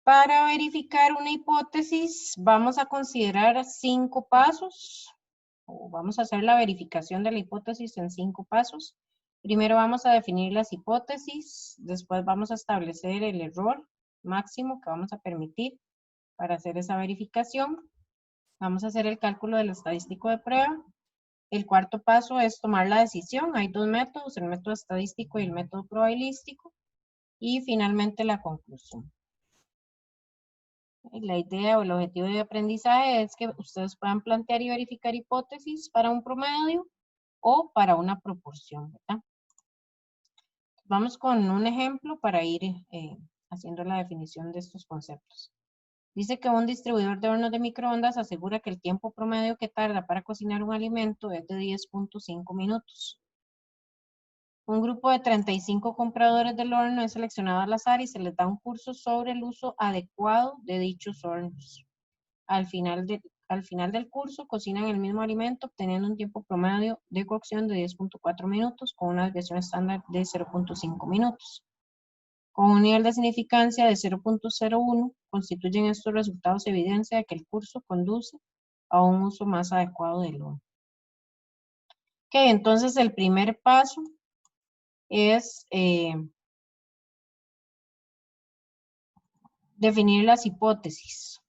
Para verificar una hipótesis, vamos a considerar 5 pasos, o vamos a hacer la verificación de la hipótesis en 5 pasos. Primero vamos a definir las hipótesis, después vamos a establecer el error máximo que vamos a permitir para hacer esa verificación. Vamos a hacer el cálculo del estadístico de prueba. El cuarto paso es tomar la decisión. Hay 2 métodos, el método estadístico y el método probabilístico. Y finalmente la conclusión. La idea o el objetivo de aprendizaje es que ustedes puedan plantear y verificar hipótesis para un promedio o para una proporción, ¿verdad? Vamos con un ejemplo para ir haciendo la definición de estos conceptos. Dice que un distribuidor de hornos de microondas asegura que el tiempo promedio que tarda para cocinar un alimento es de 10.5 minutos. Un grupo de 35 compradores del horno es seleccionado al azar y se les da un curso sobre el uso adecuado de dichos hornos. Al final del curso cocinan el mismo alimento obteniendo un tiempo promedio de cocción de 10.4 minutos con una desviación estándar de 0.5 minutos. Con un nivel de significancia de 0.01 constituyen estos resultados evidencia de que el curso conduce a un uso más adecuado del horno. Ok, entonces el primer paso es definir las hipótesis.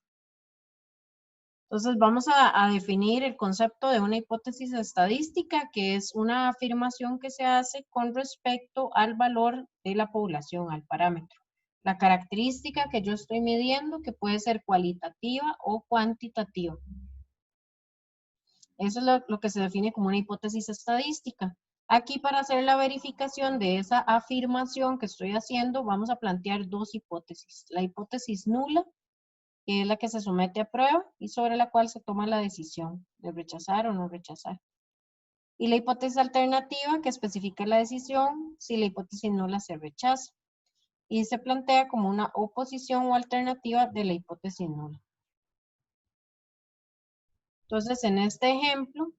Entonces vamos a definir el concepto de una hipótesis estadística, que es una afirmación que se hace con respecto al valor de la población, al parámetro. La característica que yo estoy midiendo, que puede ser cualitativa o cuantitativa. Eso es lo que se define como una hipótesis estadística. Aquí, para hacer la verificación de esa afirmación que estoy haciendo, vamos a plantear 2 hipótesis. La hipótesis nula, que es la que se somete a prueba y sobre la cual se toma la decisión de rechazar o no rechazar. Y la hipótesis alternativa, que especifica la decisión si la hipótesis nula se rechaza. Y se plantea como una oposición o alternativa de la hipótesis nula. Entonces, en este ejemplo,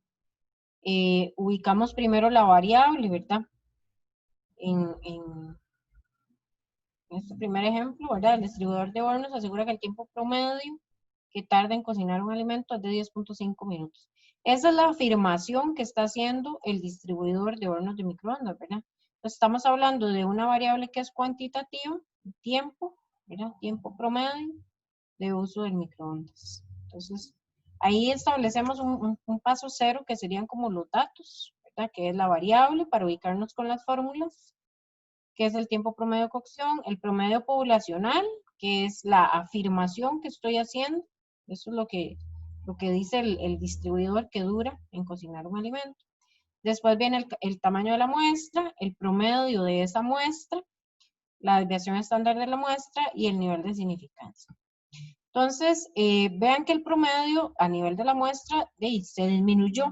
ubicamos primero la variable, ¿verdad? En este primer ejemplo, ¿verdad? El distribuidor de hornos asegura que el tiempo promedio que tarda en cocinar un alimento es de 10.5 minutos. Esa es la afirmación que está haciendo el distribuidor de hornos de microondas, ¿verdad? Entonces, estamos hablando de una variable que es cuantitativa, tiempo, ¿verdad? Tiempo promedio de uso del microondas. Entonces, ahí establecemos un paso cero que serían como los datos, ¿verdad? Que es la variable para ubicarnos con las fórmulas, que es el tiempo promedio de cocción, el promedio poblacional, que es la afirmación que estoy haciendo, eso es lo que dice el distribuidor que dura en cocinar un alimento. Después viene el tamaño de la muestra, el promedio de esa muestra, la desviación estándar de la muestra y el nivel de significancia. Entonces, vean que el promedio a nivel de la muestra se disminuyó,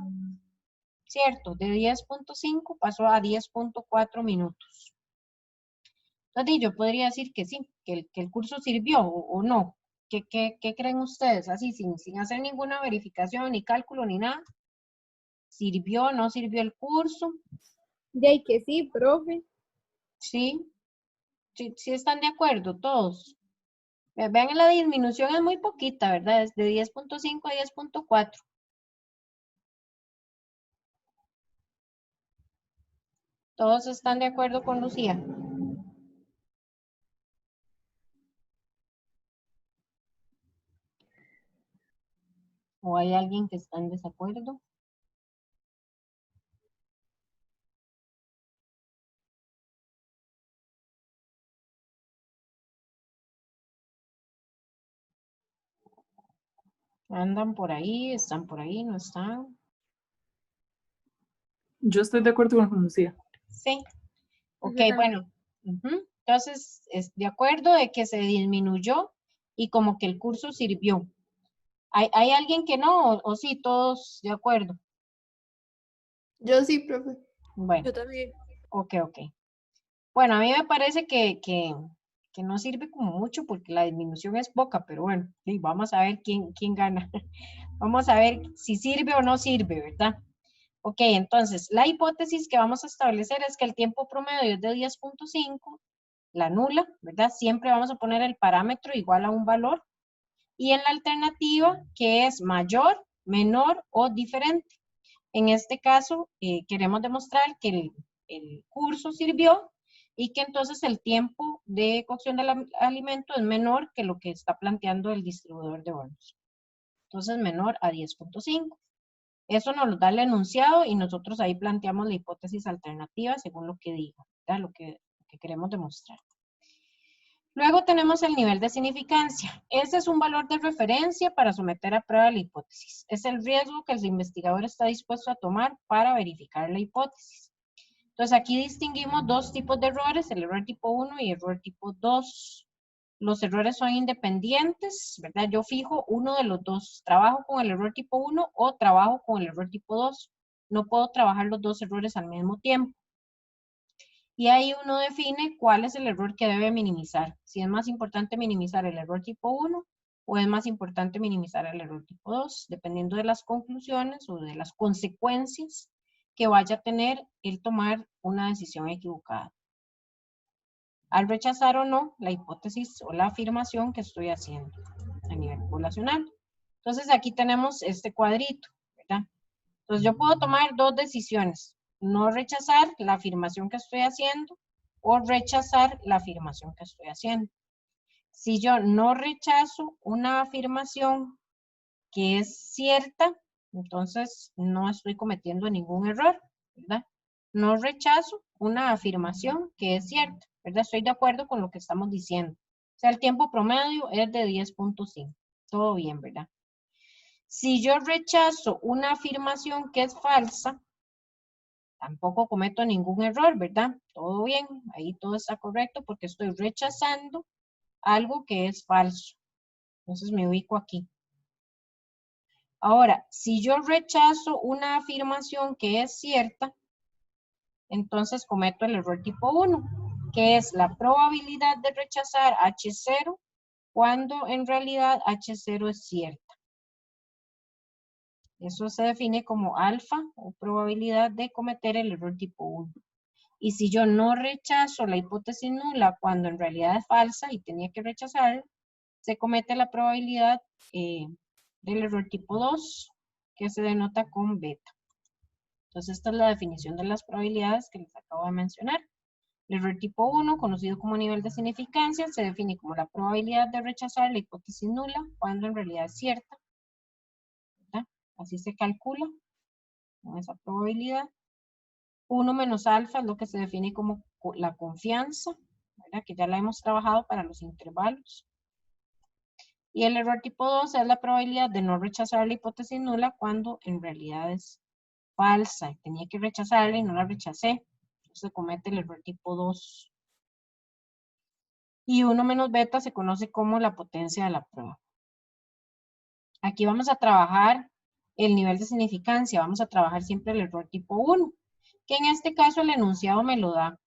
¿cierto? De 10.5 pasó a 10.4 minutos. Entonces, yo podría decir que sí, que el curso sirvió o no. ¿Qué creen ustedes? Así, sin hacer ninguna verificación, ni cálculo, ni nada. ¿Sirvió o no sirvió el curso? Ya que sí, profe. Sí. Sí están de acuerdo todos. Vean, la disminución es muy poquita, ¿verdad? Es de 10.5 a 10.4. ¿Todos están de acuerdo con Lucía? ¿O hay alguien que está en desacuerdo? ¿Andan por ahí? ¿Están por ahí? ¿No están? Yo estoy de acuerdo con Lucía. Sí. Ok, bueno. Entonces, es de acuerdo de que se disminuyó y como que el curso sirvió. ¿Hay alguien que no o sí, todos de acuerdo? Yo sí, profe. Bueno. Yo también. Ok. Bueno, a mí me parece que no sirve como mucho porque la disminución es poca, pero bueno, sí, vamos a ver quién gana. Vamos a ver si sirve o no sirve, ¿verdad? Ok, entonces, la hipótesis que vamos a establecer es que el tiempo promedio es de 10.5 la nula, ¿verdad? Siempre vamos a poner el parámetro igual a un valor. Y en la alternativa, que es mayor, menor o diferente. En este caso, queremos demostrar que el curso sirvió y que entonces el tiempo de cocción del alimento es menor que lo que está planteando el distribuidor de hornos. Entonces, menor a 10.5. Eso nos lo da el enunciado y nosotros ahí planteamos la hipótesis alternativa según lo que diga, ¿verdad? Lo que queremos demostrar. Luego tenemos el nivel de significancia. Ese es un valor de referencia para someter a prueba la hipótesis. Es el riesgo que el investigador está dispuesto a tomar para verificar la hipótesis. Entonces aquí distinguimos dos tipos de errores, el error tipo 1 y el error tipo 2. Los errores son independientes, ¿verdad? Yo fijo uno de los dos. Trabajo con el error tipo 1 o trabajo con el error tipo 2. No puedo trabajar los dos errores al mismo tiempo. Y ahí uno define cuál es el error que debe minimizar. Si es más importante minimizar el error tipo 1 o es más importante minimizar el error tipo 2, dependiendo de las conclusiones o de las consecuencias que vaya a tener el tomar una decisión equivocada. Al rechazar o no la hipótesis o la afirmación que estoy haciendo a nivel poblacional. Entonces aquí tenemos este cuadrito, ¿verdad? Entonces yo puedo tomar dos decisiones. No rechazar la afirmación que estoy haciendo o rechazar la afirmación que estoy haciendo. Si yo no rechazo una afirmación que es cierta, entonces no estoy cometiendo ningún error, ¿verdad? No rechazo una afirmación que es cierta, ¿verdad? Estoy de acuerdo con lo que estamos diciendo. O sea, el tiempo promedio es de 10.5. Todo bien, ¿verdad? Si yo rechazo una afirmación que es falsa, tampoco cometo ningún error, ¿verdad? Todo bien, ahí todo está correcto porque estoy rechazando algo que es falso. Entonces me ubico aquí. Ahora, si yo rechazo una afirmación que es cierta, entonces cometo el error tipo 1, que es la probabilidad de rechazar H0 cuando en realidad H0 es cierta. Eso se define como alfa o probabilidad de cometer el error tipo 1. Y si yo no rechazo la hipótesis nula cuando en realidad es falsa y tenía que rechazarla, se comete la probabilidad del error tipo 2, que se denota con beta. Entonces esta es la definición de las probabilidades que les acabo de mencionar. El error tipo 1, conocido como nivel de significancia, se define como la probabilidad de rechazar la hipótesis nula cuando en realidad es cierta, ¿verdad? Así se calcula con esa probabilidad. 1 menos alfa es lo que se define como la confianza, ¿verdad? Que ya la hemos trabajado para los intervalos. Y el error tipo 2 es la probabilidad de no rechazar la hipótesis nula cuando en realidad es falsa. Tenía que rechazarla y no la rechacé. Entonces se comete el error tipo 2. Y 1 menos beta se conoce como la potencia de la prueba. Aquí vamos a trabajar el nivel de significancia. Vamos a trabajar siempre el error tipo 1, que en este caso el enunciado me lo da.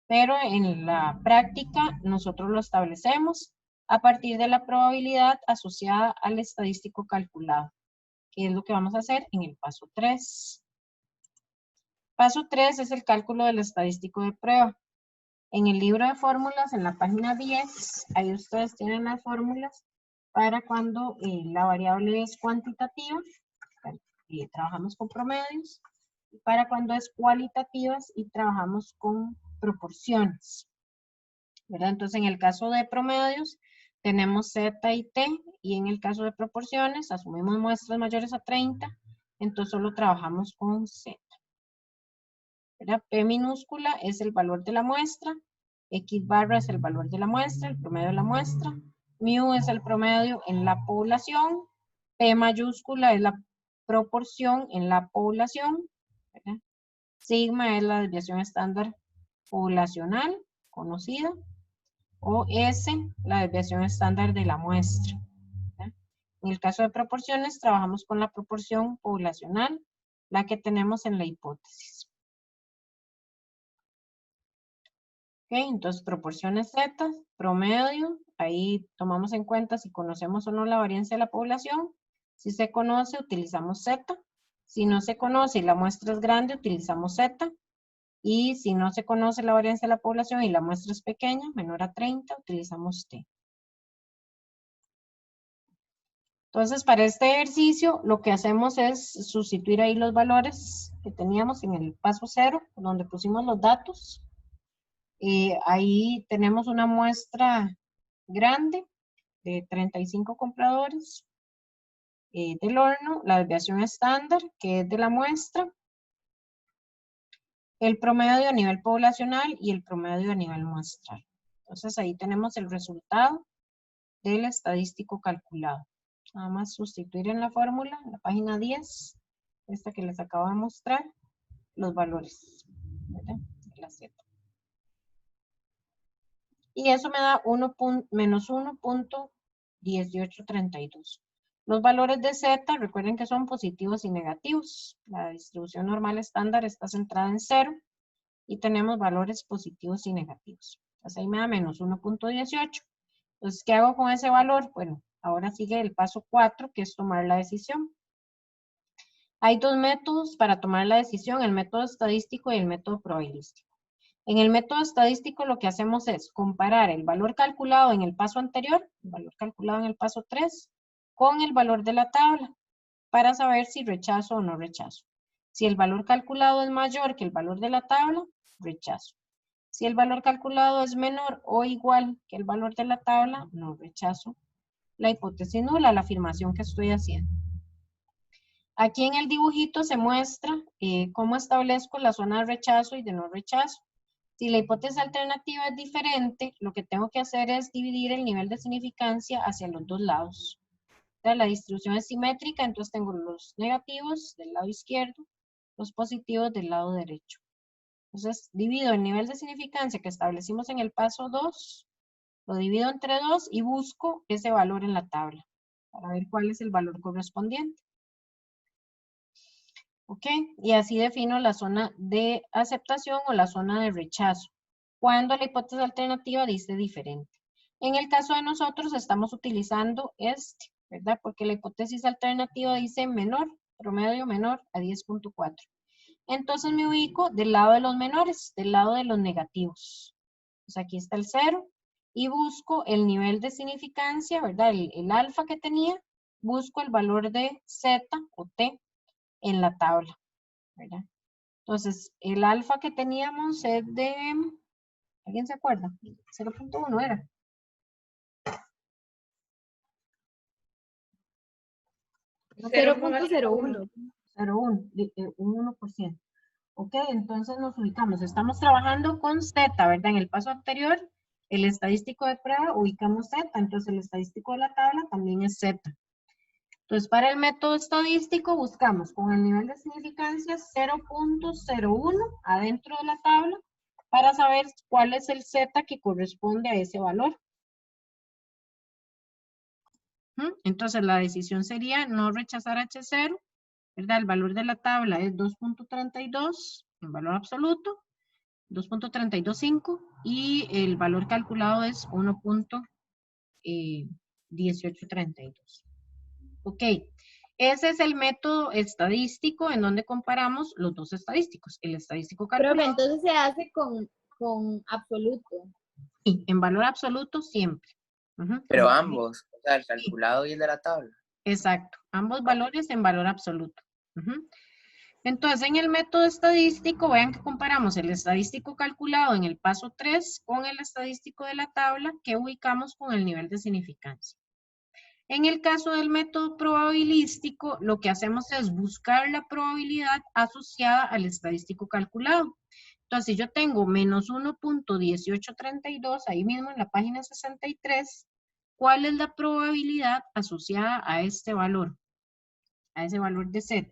Pero en la práctica nosotros lo establecemos a partir de la probabilidad asociada al estadístico calculado, que es lo que vamos a hacer en el paso 3. Paso 3 es el cálculo del estadístico de prueba. En el libro de fórmulas, en la página 10, ahí ustedes tienen las fórmulas para cuando la variable es cuantitativa, trabajamos con promedios, y para cuando es cualitativas y trabajamos con proporciones, ¿verdad? Entonces, en el caso de promedios, tenemos Z y T, y en el caso de proporciones, asumimos muestras mayores a 30, entonces solo trabajamos con Z. ¿Verdad? P minúscula es el valor de la muestra, X barra es el valor de la muestra, el promedio de la muestra, mu es el promedio en la población, P mayúscula es la proporción en la población, ¿verdad? Sigma es la desviación estándar poblacional conocida, o S, la desviación estándar de la muestra, ¿verdad? En el caso de proporciones, trabajamos con la proporción poblacional, la que tenemos en la hipótesis. Ok, entonces proporciones Z, promedio, ahí tomamos en cuenta si conocemos o no la varianza de la población. Si se conoce, utilizamos Z. Si no se conoce y la muestra es grande, utilizamos Z. Y si no se conoce la varianza de la población y la muestra es pequeña, menor a 30, utilizamos T. Entonces, para este ejercicio, lo que hacemos es sustituir ahí los valores que teníamos en el paso 0, donde pusimos los datos. Ahí tenemos una muestra grande de 35 compradores del horno, la desviación estándar, que es de la muestra, el promedio a nivel poblacional y el promedio a nivel muestral. Entonces, ahí tenemos el resultado del estadístico calculado. Nada más sustituir en la fórmula, en la página 10, esta que les acabo de mostrar, los valores, ¿verdad? De la Z. Y eso me da menos 1.1832. Los valores de Z, recuerden que son positivos y negativos. La distribución normal estándar está centrada en 0 y tenemos valores positivos y negativos. Entonces ahí me da menos 1.18. Entonces, ¿qué hago con ese valor? Bueno, ahora sigue el paso 4, que es tomar la decisión. Hay dos métodos para tomar la decisión, el método estadístico y el método probabilístico. En el método estadístico lo que hacemos es comparar el valor calculado en el paso anterior, el valor calculado en el paso 3, con el valor de la tabla, para saber si rechazo o no rechazo. Si el valor calculado es mayor que el valor de la tabla, rechazo. Si el valor calculado es menor o igual que el valor de la tabla, no rechazo la hipótesis nula, la afirmación que estoy haciendo. Aquí en el dibujito se muestra cómo establezco la zona de rechazo y de no rechazo. Si la hipótesis alternativa es diferente, lo que tengo que hacer es dividir el nivel de significancia hacia los dos lados. Entonces, la distribución es simétrica, entonces tengo los negativos del lado izquierdo, los positivos del lado derecho. Entonces, divido el nivel de significancia que establecimos en el paso 2, lo divido entre 2 y busco ese valor en la tabla para ver cuál es el valor correspondiente. ¿Ok? Y así defino la zona de aceptación o la zona de rechazo, cuando la hipótesis alternativa dice diferente. En el caso de nosotros estamos utilizando este, ¿verdad? Porque la hipótesis alternativa dice menor, promedio menor a 10.4. Entonces me ubico del lado de los menores, del lado de los negativos. Pues aquí está el 0 y busco el nivel de significancia, ¿verdad? El alfa que tenía, busco el valor de Z o T en la tabla, ¿verdad? Entonces, el alfa que teníamos es de, ¿alguien se acuerda? 0.1 era. 0.01. 0.1, un 1%. Ok, entonces nos ubicamos. Estamos trabajando con Z, ¿verdad? En el paso anterior, el estadístico de prueba, ubicamos Z. Entonces, el estadístico de la tabla también es Z. Entonces, para el método estadístico buscamos con el nivel de significancia 0.01 adentro de la tabla para saber cuál es el Z que corresponde a ese valor. Entonces, la decisión sería no rechazar H0, ¿verdad? El valor de la tabla es 2.32 en valor absoluto, 2.325 y el valor calculado es 1.1832. Ok. Ese es el método estadístico en donde comparamos los dos estadísticos, el estadístico calculado. Profe, entonces se hace con absoluto. Sí, en valor absoluto siempre. Pero ambos, o sea, el calculado y el de la tabla. Exacto, ambos valores en valor absoluto. Entonces, en el método estadístico, vean que comparamos el estadístico calculado en el paso 3 con el estadístico de la tabla que ubicamos con el nivel de significancia. En el caso del método probabilístico, lo que hacemos es buscar la probabilidad asociada al estadístico calculado. Entonces, si yo tengo menos 1.1832, ahí mismo en la página 63, ¿cuál es la probabilidad asociada a este valor? A ese valor de Z.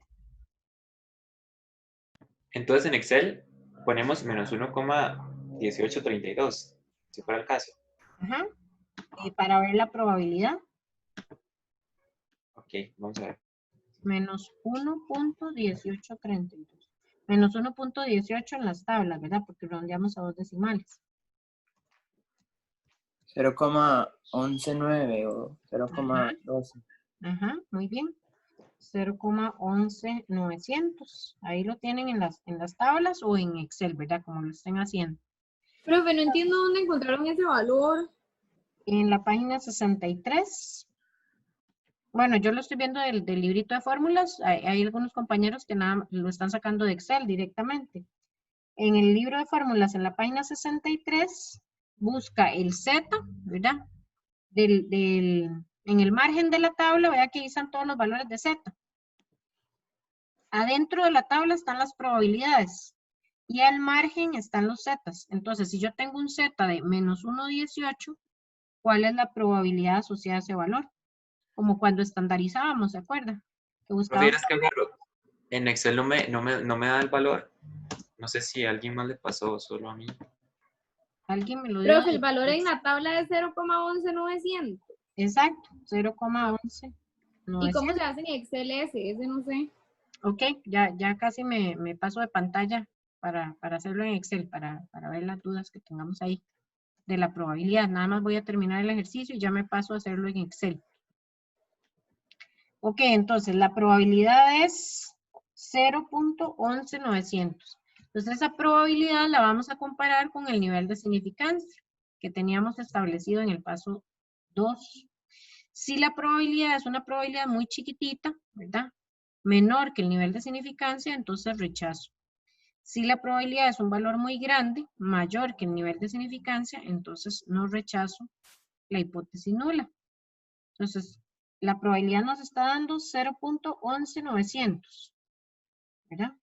Entonces en Excel ponemos menos 1,1832, si fuera el caso. Ajá. Para ver la probabilidad. Ok, vamos a ver. Menos 1.1832. Menos 1.18 en las tablas, ¿verdad? Porque redondeamos a dos decimales. 0,119 o 0,12. Ajá, muy bien. 0,11900. Ahí lo tienen en las tablas o en Excel, ¿verdad? Como lo estén haciendo. Profe, no entiendo dónde encontraron ese valor. En la página 63. Bueno, yo lo estoy viendo del librito de fórmulas. Hay algunos compañeros que nada lo están sacando de Excel directamente. En el libro de fórmulas, en la página 63, busca el Z, ¿verdad? En el margen de la tabla, vea que ahí están todos los valores de Z. Adentro de la tabla están las probabilidades y al margen están los Zetas. Entonces, si yo tengo un Z de menos 1,18, ¿cuál es la probabilidad asociada a ese valor? Como cuando estandarizábamos, ¿se acuerda? Que buscábamos. Vieras que raro. En Excel no me da el valor. No sé si a alguien más le pasó o solo a mí. Alguien me lo dio. Profe, el valor en la tabla es 0,11900. Exacto, 0,11. ¿Y cómo se hace en Excel ese? Ese no sé. Ok, ya casi me paso de pantalla para hacerlo en Excel, para ver las dudas que tengamos ahí de la probabilidad. Nada más voy a terminar el ejercicio y ya me paso a hacerlo en Excel. Ok, entonces la probabilidad es 0,11900. Entonces esa probabilidad la vamos a comparar con el nivel de significancia que teníamos establecido en el paso 2. Si la probabilidad es una probabilidad muy chiquitita, ¿verdad? Menor que el nivel de significancia, entonces rechazo. Si la probabilidad es un valor muy grande, mayor que el nivel de significancia, entonces no rechazo la hipótesis nula. Entonces, la probabilidad nos está dando 0,11900, ¿verdad?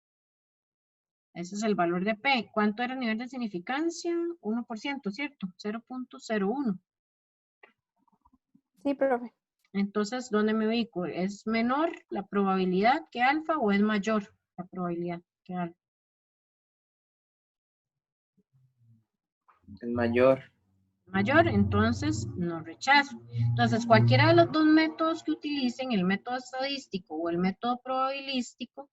Ese es el valor de P. ¿Cuánto era el nivel de significancia? 1%, ¿cierto? 0,01. Sí, profe. Entonces, ¿dónde me ubico? ¿Es menor la probabilidad que alfa o es mayor la probabilidad que alfa? Es mayor. Mayor, entonces no rechazo. Entonces, cualquiera de los dos métodos que utilicen, el método estadístico o el método probabilístico,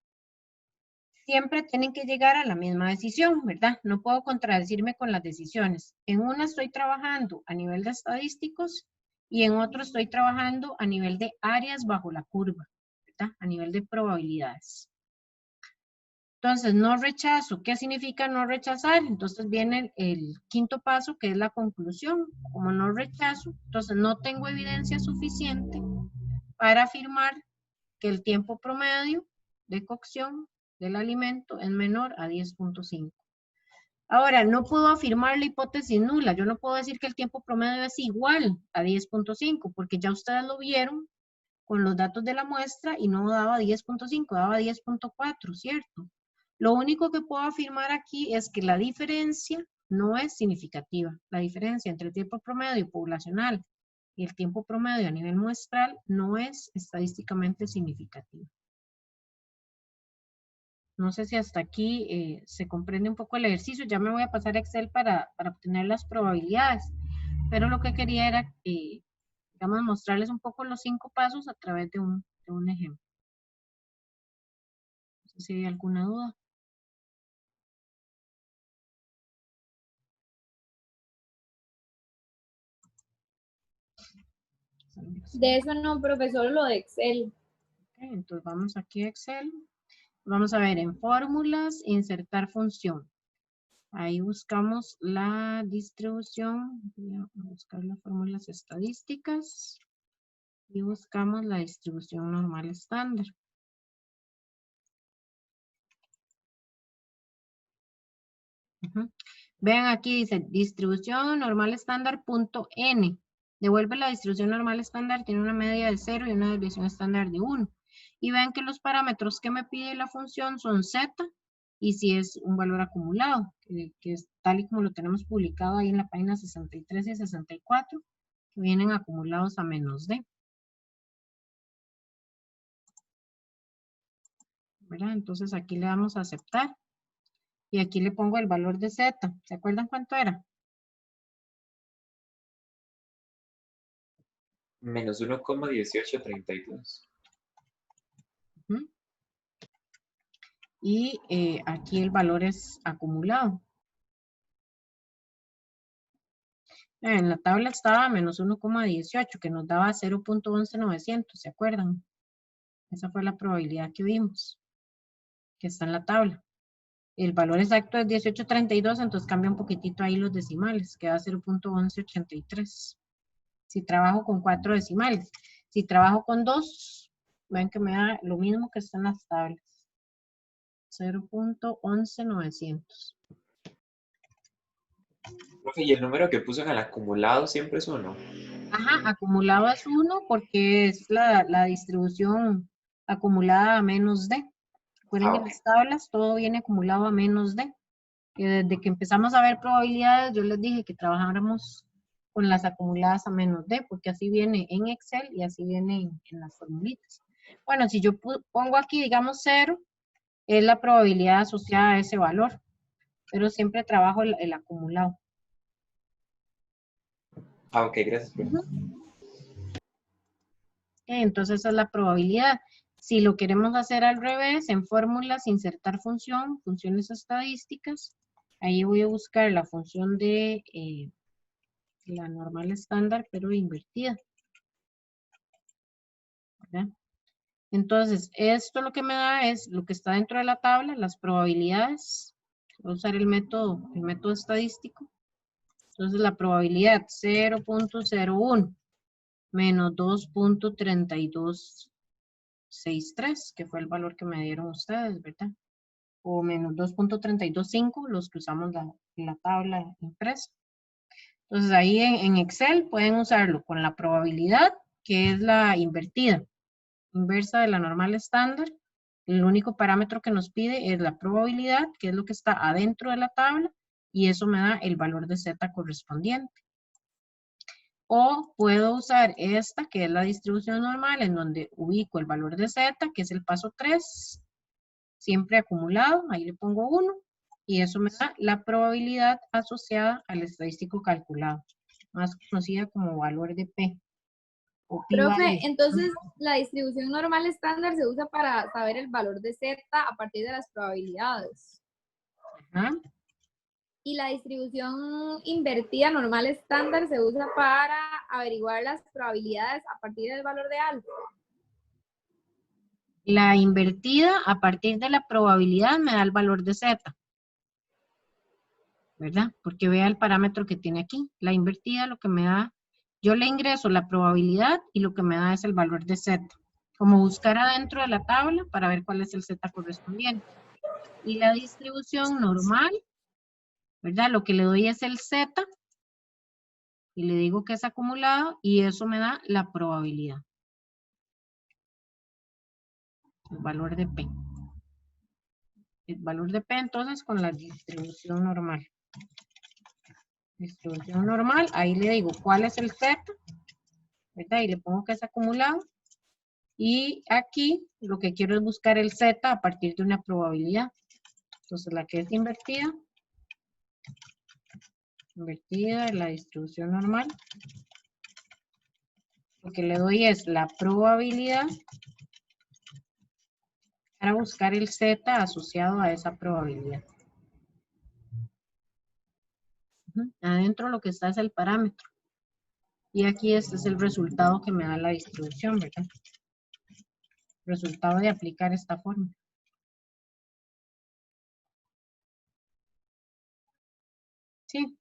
siempre tienen que llegar a la misma decisión, ¿verdad? No puedo contradecirme con las decisiones. En una estoy trabajando a nivel de estadísticos y en otro estoy trabajando a nivel de áreas bajo la curva, ¿verdad? A nivel de probabilidades. Entonces, no rechazo. ¿Qué significa no rechazar? Entonces viene el quinto paso, que es la conclusión. Como no rechazo, entonces no tengo evidencia suficiente para afirmar que el tiempo promedio de cocción del alimento es menor a 10.5. Ahora, no puedo afirmar la hipótesis nula. Yo no puedo decir que el tiempo promedio es igual a 10.5, porque ya ustedes lo vieron con los datos de la muestra y no daba 10.5, daba 10.4, ¿cierto? Lo único que puedo afirmar aquí es que la diferencia no es significativa. La diferencia entre el tiempo promedio poblacional y el tiempo promedio a nivel muestral no es estadísticamente significativa. No sé si hasta aquí se comprende un poco el ejercicio. Ya me voy a pasar a Excel para obtener las probabilidades. Pero lo que quería era, digamos, mostrarles un poco los 5 pasos a través de un ejemplo. No sé si hay alguna duda. De eso no, profesor, lo de Excel. Ok, entonces vamos aquí a Excel. Vamos a ver en fórmulas, insertar función. Ahí buscamos la distribución. Voy a buscar las fórmulas estadísticas. Y buscamos la distribución normal estándar. Vean aquí dice distribución normal estándar punto n. Devuelve la distribución normal estándar, tiene una media de 0 y una desviación estándar de 1. Y vean que los parámetros que me pide la función son z y si es un valor acumulado, que es tal y como lo tenemos publicado ahí en la página 63 y 64, que vienen acumulados a menos d. ¿Verdad? Entonces aquí le damos a aceptar. Y aquí le pongo el valor de z. ¿Se acuerdan cuánto era? Menos 1,1832. Y aquí el valor es acumulado. En la tabla estaba menos 1,18, que nos daba 0.11900, ¿se acuerdan? Esa fue la probabilidad que vimos, que está en la tabla. El valor exacto es 1832, entonces cambia un poquitito ahí los decimales, queda 0.1183. Si trabajo con 4 decimales. Si trabajo con 2, ven que me da lo mismo que está en las tablas. 0.11900. Profe, ¿y el número que puso en el acumulado siempre es 1? Ajá, acumulado es 1 porque es la distribución acumulada a menos D. Recuerden que en Ok. las tablas todo viene acumulado a menos D. Que desde que empezamos a ver probabilidades, yo les dije que trabajáramos con las acumuladas a menos D, porque así viene en Excel y así viene en las formulitas. Bueno, si yo pongo aquí, digamos 0, es la probabilidad asociada a ese valor, pero siempre trabajo el acumulado. Ah, ok, gracias, profe. Entonces esa es la probabilidad. Si lo queremos hacer al revés, en fórmulas, insertar función, funciones estadísticas, ahí voy a buscar la función de la normal estándar, pero invertida. ¿Verdad? Entonces, esto lo que me da es lo que está dentro de la tabla, las probabilidades. Voy a usar el método estadístico. Entonces, la probabilidad 0.01 menos 2.3263, que fue el valor que me dieron ustedes, ¿verdad? O menos 2.325, los que usamos la tabla impresa. Entonces, ahí en Excel pueden usarlo con la probabilidad, que es la invertida. Inversa de la normal estándar. El único parámetro que nos pide es la probabilidad, que es lo que está adentro de la tabla, y eso me da el valor de Z correspondiente. O puedo usar esta, que es la distribución normal, en donde ubico el valor de Z, que es el paso 3, siempre acumulado, ahí le pongo 1, y eso me da la probabilidad asociada al estadístico calculado, más conocida como valor de P. Profe, entonces la distribución normal estándar se usa para saber el valor de Z a partir de las probabilidades. Ajá. Y la distribución invertida normal estándar se usa para averiguar las probabilidades a partir del valor de alfa. La invertida a partir de la probabilidad me da el valor de Z, ¿verdad? Porque vea el parámetro que tiene aquí. La invertida lo que me da, yo le ingreso la probabilidad y lo que me da es el valor de Z. Como buscar adentro de la tabla para ver cuál es el Z correspondiente. Y la distribución normal, ¿verdad? Lo que le doy es el Z y le digo que es acumulado y eso me da la probabilidad. El valor de P. El valor de P entonces con la distribución normal. Distribución normal, ahí le digo cuál es el Z, ¿verdad? Y le pongo que es acumulado. Y aquí lo que quiero es buscar el Z a partir de una probabilidad. Entonces la que es invertida en la distribución normal. Lo que le doy es la probabilidad para buscar el Z asociado a esa probabilidad. Adentro lo que está es el parámetro. Y aquí este es el resultado que me da la distribución, ¿verdad? Resultado de aplicar esta fórmula. Sí.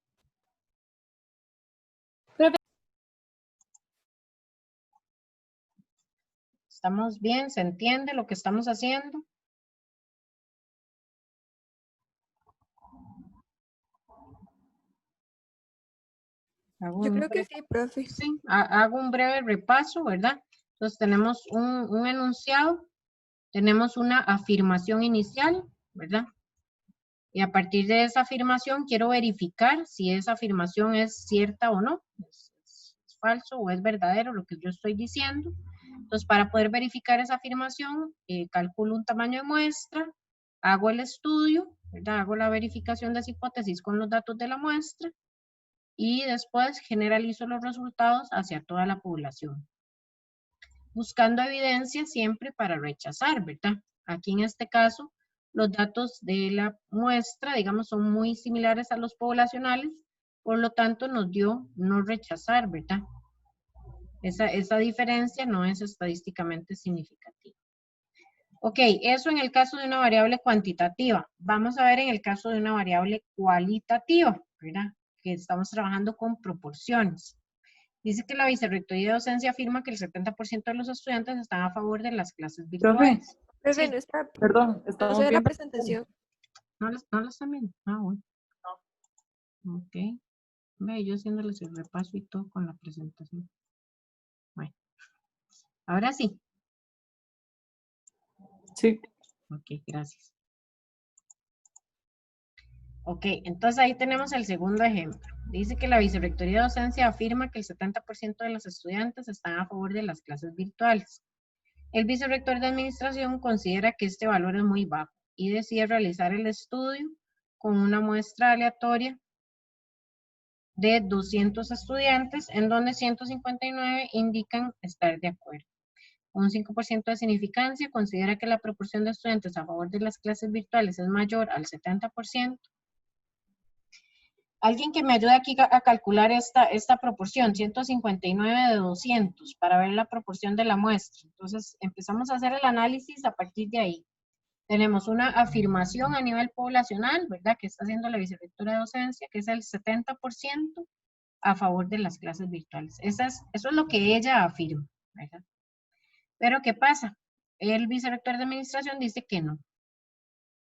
¿Estamos bien? ¿Se entiende lo que estamos haciendo? Yo creo que sí, profe. Sí, hago un breve repaso, ¿verdad? Entonces tenemos un enunciado, tenemos una afirmación inicial, ¿verdad? Y a partir de esa afirmación quiero verificar si esa afirmación es cierta o no, es falso o es verdadero lo que yo estoy diciendo. Entonces para poder verificar esa afirmación, calculo un tamaño de muestra, hago el estudio, ¿verdad? Hago la verificación de esa hipótesis con los datos de la muestra y después generalizo los resultados hacia toda la población. Buscando evidencia siempre para rechazar, ¿verdad? Aquí en este caso, los datos de la muestra, digamos, son muy similares a los poblacionales, por lo tanto nos dio no rechazar, ¿verdad? Esa diferencia no es estadísticamente significativa. Ok, eso en el caso de una variable cuantitativa. Vamos a ver en el caso de una variable cualitativa, ¿verdad? Que estamos trabajando con proporciones. Dice que la Vicerrectoría de Docencia afirma que el 70% de los estudiantes están a favor de las clases virtuales. Profe, Sí. no está, Perdón, no estamos se ve la viendo. presentación. ¿No las están viendo? Ah, bueno. Ok. Ve, yo haciéndoles el repaso y todo con la presentación. Bueno. Ahora sí. Sí. Ok, gracias. Ok, entonces ahí tenemos el segundo ejemplo. Dice que la Vicerrectoría de Docencia afirma que el 70% de los estudiantes están a favor de las clases virtuales. El vicerrector de administración considera que este valor es muy bajo y decide realizar el estudio con una muestra aleatoria de 200 estudiantes, en donde 159 indican estar de acuerdo. Un 5% de significancia considera que la proporción de estudiantes a favor de las clases virtuales es mayor al 70%. Alguien que me ayude aquí a calcular esta proporción, 159 de 200, para ver la proporción de la muestra. Entonces, empezamos a hacer el análisis a partir de ahí. Tenemos una afirmación a nivel poblacional, ¿verdad? Que está haciendo la Vicerrectora de Docencia, que es el 70% a favor de las clases virtuales. Eso es lo que ella afirma, ¿verdad? Pero, ¿qué pasa? El vicerrector de administración dice que no.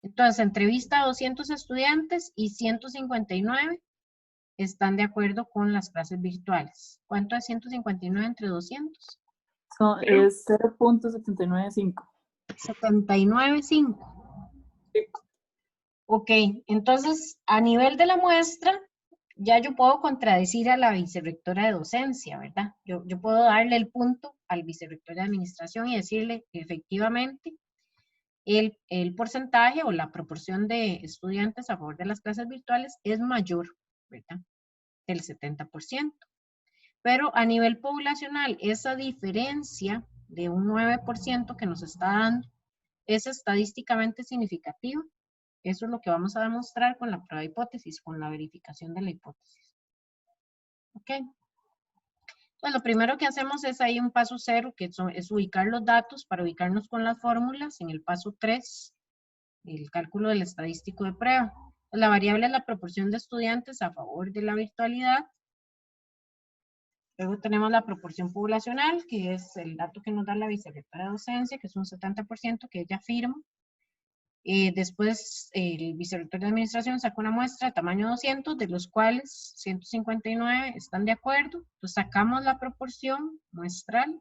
Entonces, entrevista a 200 estudiantes y 159 están de acuerdo con las clases virtuales. ¿Cuánto es 159 entre 200? Es 0.795. 79,5. Ok, entonces a nivel de la muestra, ya yo puedo contradecir a la vicerrectora de docencia, ¿verdad? Yo puedo darle el punto al vicerrector de administración y decirle que efectivamente el porcentaje o la proporción de estudiantes a favor de las clases virtuales es mayor, ¿verdad? Del 70%. Pero a nivel poblacional, esa diferencia de un 9% que nos está dando es estadísticamente significativa. Eso es lo que vamos a demostrar con la prueba de hipótesis, con la verificación de la hipótesis. ¿Ok? Pues lo primero que hacemos es ahí un paso 0, que es ubicar los datos para ubicarnos con las fórmulas. En el paso 3, el cálculo del estadístico de prueba. La variable es la proporción de estudiantes a favor de la virtualidad. Luego tenemos la proporción poblacional, que es el dato que nos da la vicerrectora de docencia, que es un 70% que ella firma. Después el vicerrector de administración saca una muestra de tamaño 200, de los cuales 159 están de acuerdo. Entonces sacamos la proporción muestral,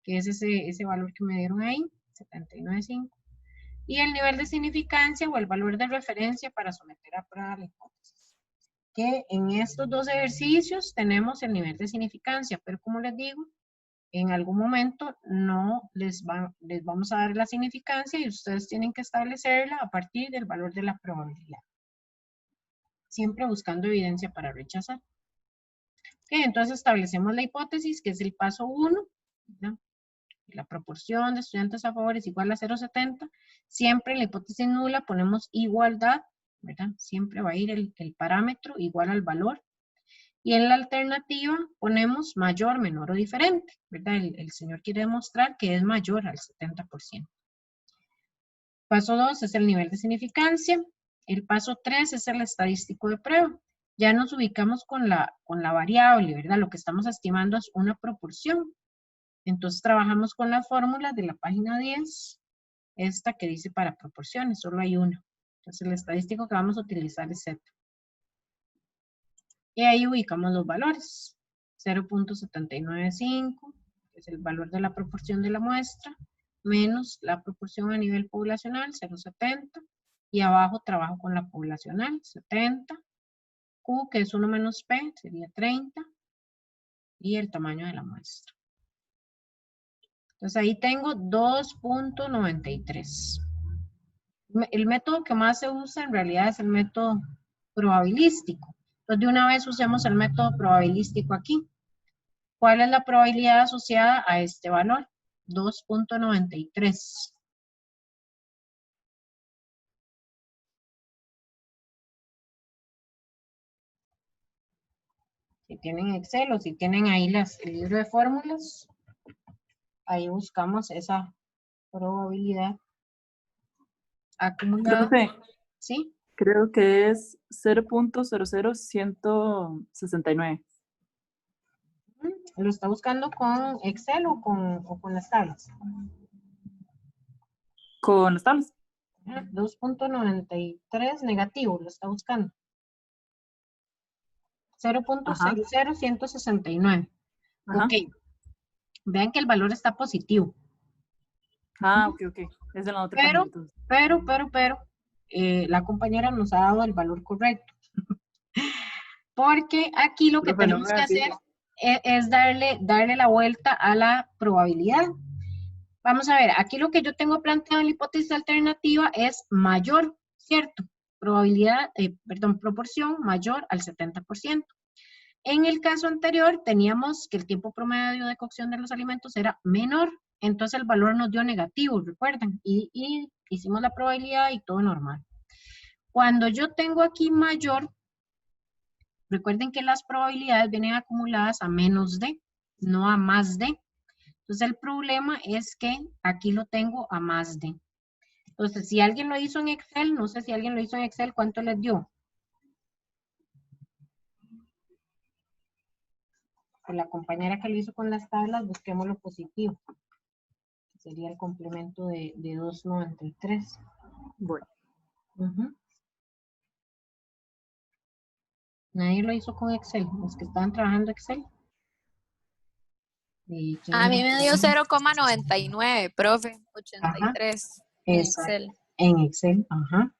que es ese valor que me dieron ahí, 79,5. Y el nivel de significancia o el valor de referencia para someter a prueba la hipótesis. Que en estos dos ejercicios tenemos el nivel de significancia, pero como les digo, en algún momento no les vamos a dar la significancia y ustedes tienen que establecerla a partir del valor de la probabilidad. Siempre buscando evidencia para rechazar. Ok, entonces establecemos la hipótesis, que es el paso 1. La proporción de estudiantes a favor es igual a 0,70. Siempre en la hipótesis nula ponemos igualdad, ¿verdad? Siempre va a ir el parámetro igual al valor. Y en la alternativa ponemos mayor, menor o diferente, ¿verdad? El señor quiere demostrar que es mayor al 70%. Paso 2 es el nivel de significancia. El paso 3 es el estadístico de prueba. Ya nos ubicamos con la variable, ¿verdad? Lo que estamos estimando es una proporción. Entonces trabajamos con la fórmula de la página 10, esta que dice para proporciones, solo hay una. Entonces el estadístico que vamos a utilizar es Z. Y ahí ubicamos los valores. 0.795, que es el valor de la proporción de la muestra, menos la proporción a nivel poblacional, 0,70. Y abajo trabajo con la poblacional, 70. Q, que es 1 menos P, sería 30. Y el tamaño de la muestra. Entonces ahí tengo 2.93. El método que más se usa en realidad es el método probabilístico. Entonces de una vez usemos el método probabilístico aquí. ¿Cuál es la probabilidad asociada a este valor? 2.93. Si tienen Excel o si tienen ahí el libro de fórmulas, ahí buscamos esa probabilidad acumulado, Profe, ¿sí? creo que es 0.00169. ¿Lo está buscando con Excel o con las tablas? Con las tablas. 2.93 negativo, lo está buscando. Ajá. 0.00169. Ajá. Ok, vean que el valor está positivo. Ah, ok. Es de la otra página entonces. Pero, la compañera nos ha dado el valor correcto. Porque aquí lo que Profe, no tenemos me que así. hacer es darle la vuelta a la probabilidad. Vamos a ver, aquí lo que yo tengo planteado en la hipótesis alternativa es mayor, ¿cierto? Proporción mayor al 70%. En el caso anterior teníamos que el tiempo promedio de cocción de los alimentos era menor, entonces el valor nos dio negativo, recuerden, y hicimos la probabilidad y todo normal. Cuando yo tengo aquí mayor, recuerden que las probabilidades vienen acumuladas a menos de, no a más de. Entonces el problema es que aquí lo tengo a más de. Entonces, si alguien lo hizo en Excel, no sé si alguien lo hizo en Excel, ¿cuánto les dio? Por la compañera que lo hizo con las tablas, busquemos lo positivo. Sería el complemento de 2.93. Bueno. Nadie lo hizo con Excel, los que estaban trabajando Excel. A mí me dio 0,99, profe, 83 en Exacto. Excel. En Excel, ajá.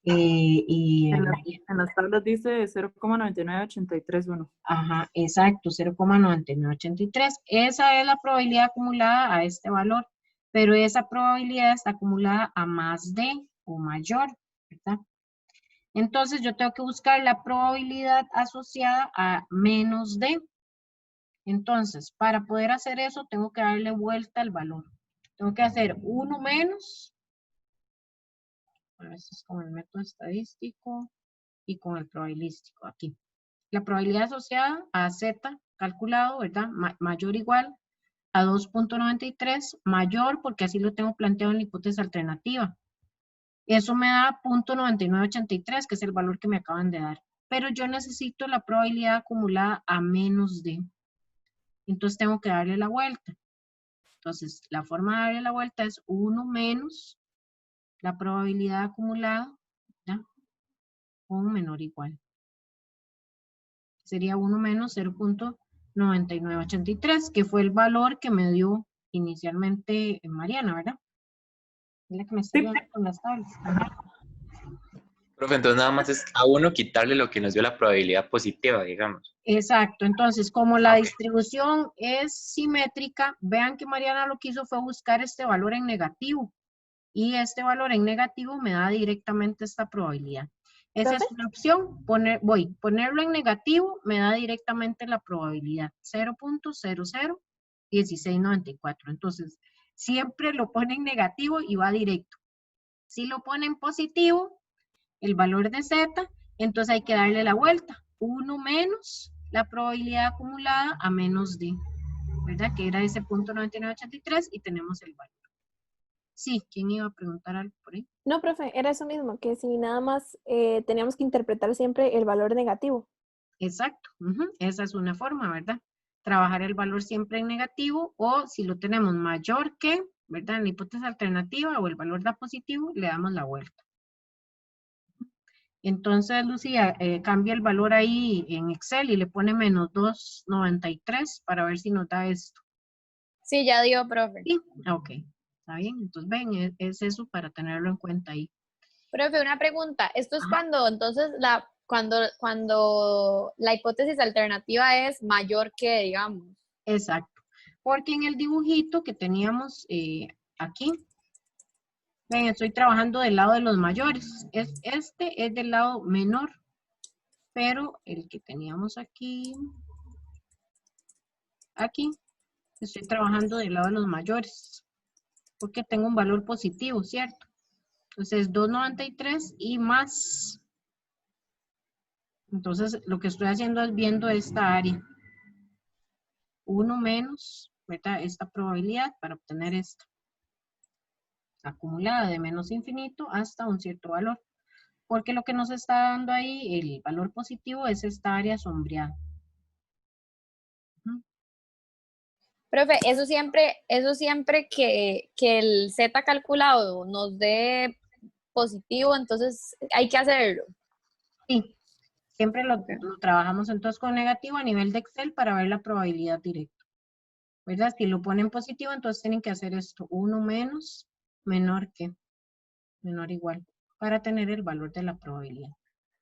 En las tablas dice 0,99831. Ajá, exacto, 0,9983. Esa es la probabilidad acumulada a este valor, pero esa probabilidad está acumulada a más de o mayor, ¿verdad? Entonces yo tengo que buscar la probabilidad asociada a menos de. Entonces, para poder hacer eso, tengo que darle vuelta al valor. Tengo que hacer 1 menos, a veces con el método estadístico y con el probabilístico, aquí. La probabilidad asociada a Z calculado, ¿verdad? Mayor o igual a 2.93, mayor porque así lo tengo planteado en la hipótesis alternativa. Eso me da 0.9983, que es el valor que me acaban de dar. Pero yo necesito la probabilidad acumulada a menos de. Entonces tengo que darle la vuelta. Entonces, la forma de darle la vuelta es 1 menos la probabilidad acumulada, ¿ya? Con menor o igual. Sería 1 menos 0.9983, que fue el valor que me dio inicialmente Mariana, ¿verdad? Es la que me está Sí. ayudando con las tablas. Ajá. Profe, entonces nada más es a uno quitarle lo que nos dio la probabilidad positiva, digamos. Exacto, entonces como la Ok. distribución es simétrica, vean que Mariana lo que hizo fue buscar este valor en negativo. Y este valor en negativo me da directamente esta probabilidad. Esa es una opción, ponerlo en negativo me da directamente la probabilidad, 0.001694. Entonces, siempre lo pone en negativo y va directo. Si lo pone en positivo, el valor de Z, entonces hay que darle la vuelta. 1 menos la probabilidad acumulada a menos de, ¿verdad? Que era ese 0.9983 y tenemos el valor. Sí, ¿quién iba a preguntar algo por ahí? No, profe, era eso mismo, que si nada más teníamos que interpretar siempre el valor negativo. Exacto, esa es una forma, ¿verdad? Trabajar el valor siempre en negativo o si lo tenemos mayor que, ¿verdad? En la hipótesis alternativa o el valor da positivo, le damos la vuelta. Entonces, Lucía, cambia el valor ahí en Excel y le pone menos 2.93 para ver si nos da esto. Sí, ya dio, profe. Sí, ok, está bien. Entonces, ven, es eso para tenerlo en cuenta ahí. Profe, una pregunta. Esto es Ajá. cuando entonces cuando la hipótesis alternativa es mayor que, digamos. Exacto, porque en el dibujito que teníamos aquí, ven, estoy trabajando del lado de los mayores. Este es del lado menor, pero el que teníamos aquí, estoy trabajando del lado de los mayores, porque tengo un valor positivo, ¿cierto? Entonces, 2.93 y más. Entonces, lo que estoy haciendo es viendo esta área. 1 menos, ¿verdad? Esta probabilidad para obtener esta. acumulada de menos infinito hasta un cierto valor. Porque lo que nos está dando ahí, el valor positivo, es esta área sombreada. Profe, eso siempre que el Z calculado nos dé positivo, entonces hay que hacerlo. Sí, siempre lo trabajamos entonces con negativo a nivel de Excel para ver la probabilidad directa. ¿Verdad? Si lo ponen positivo, entonces tienen que hacer esto. 1 menos, menor que, menor igual, para tener el valor de la probabilidad.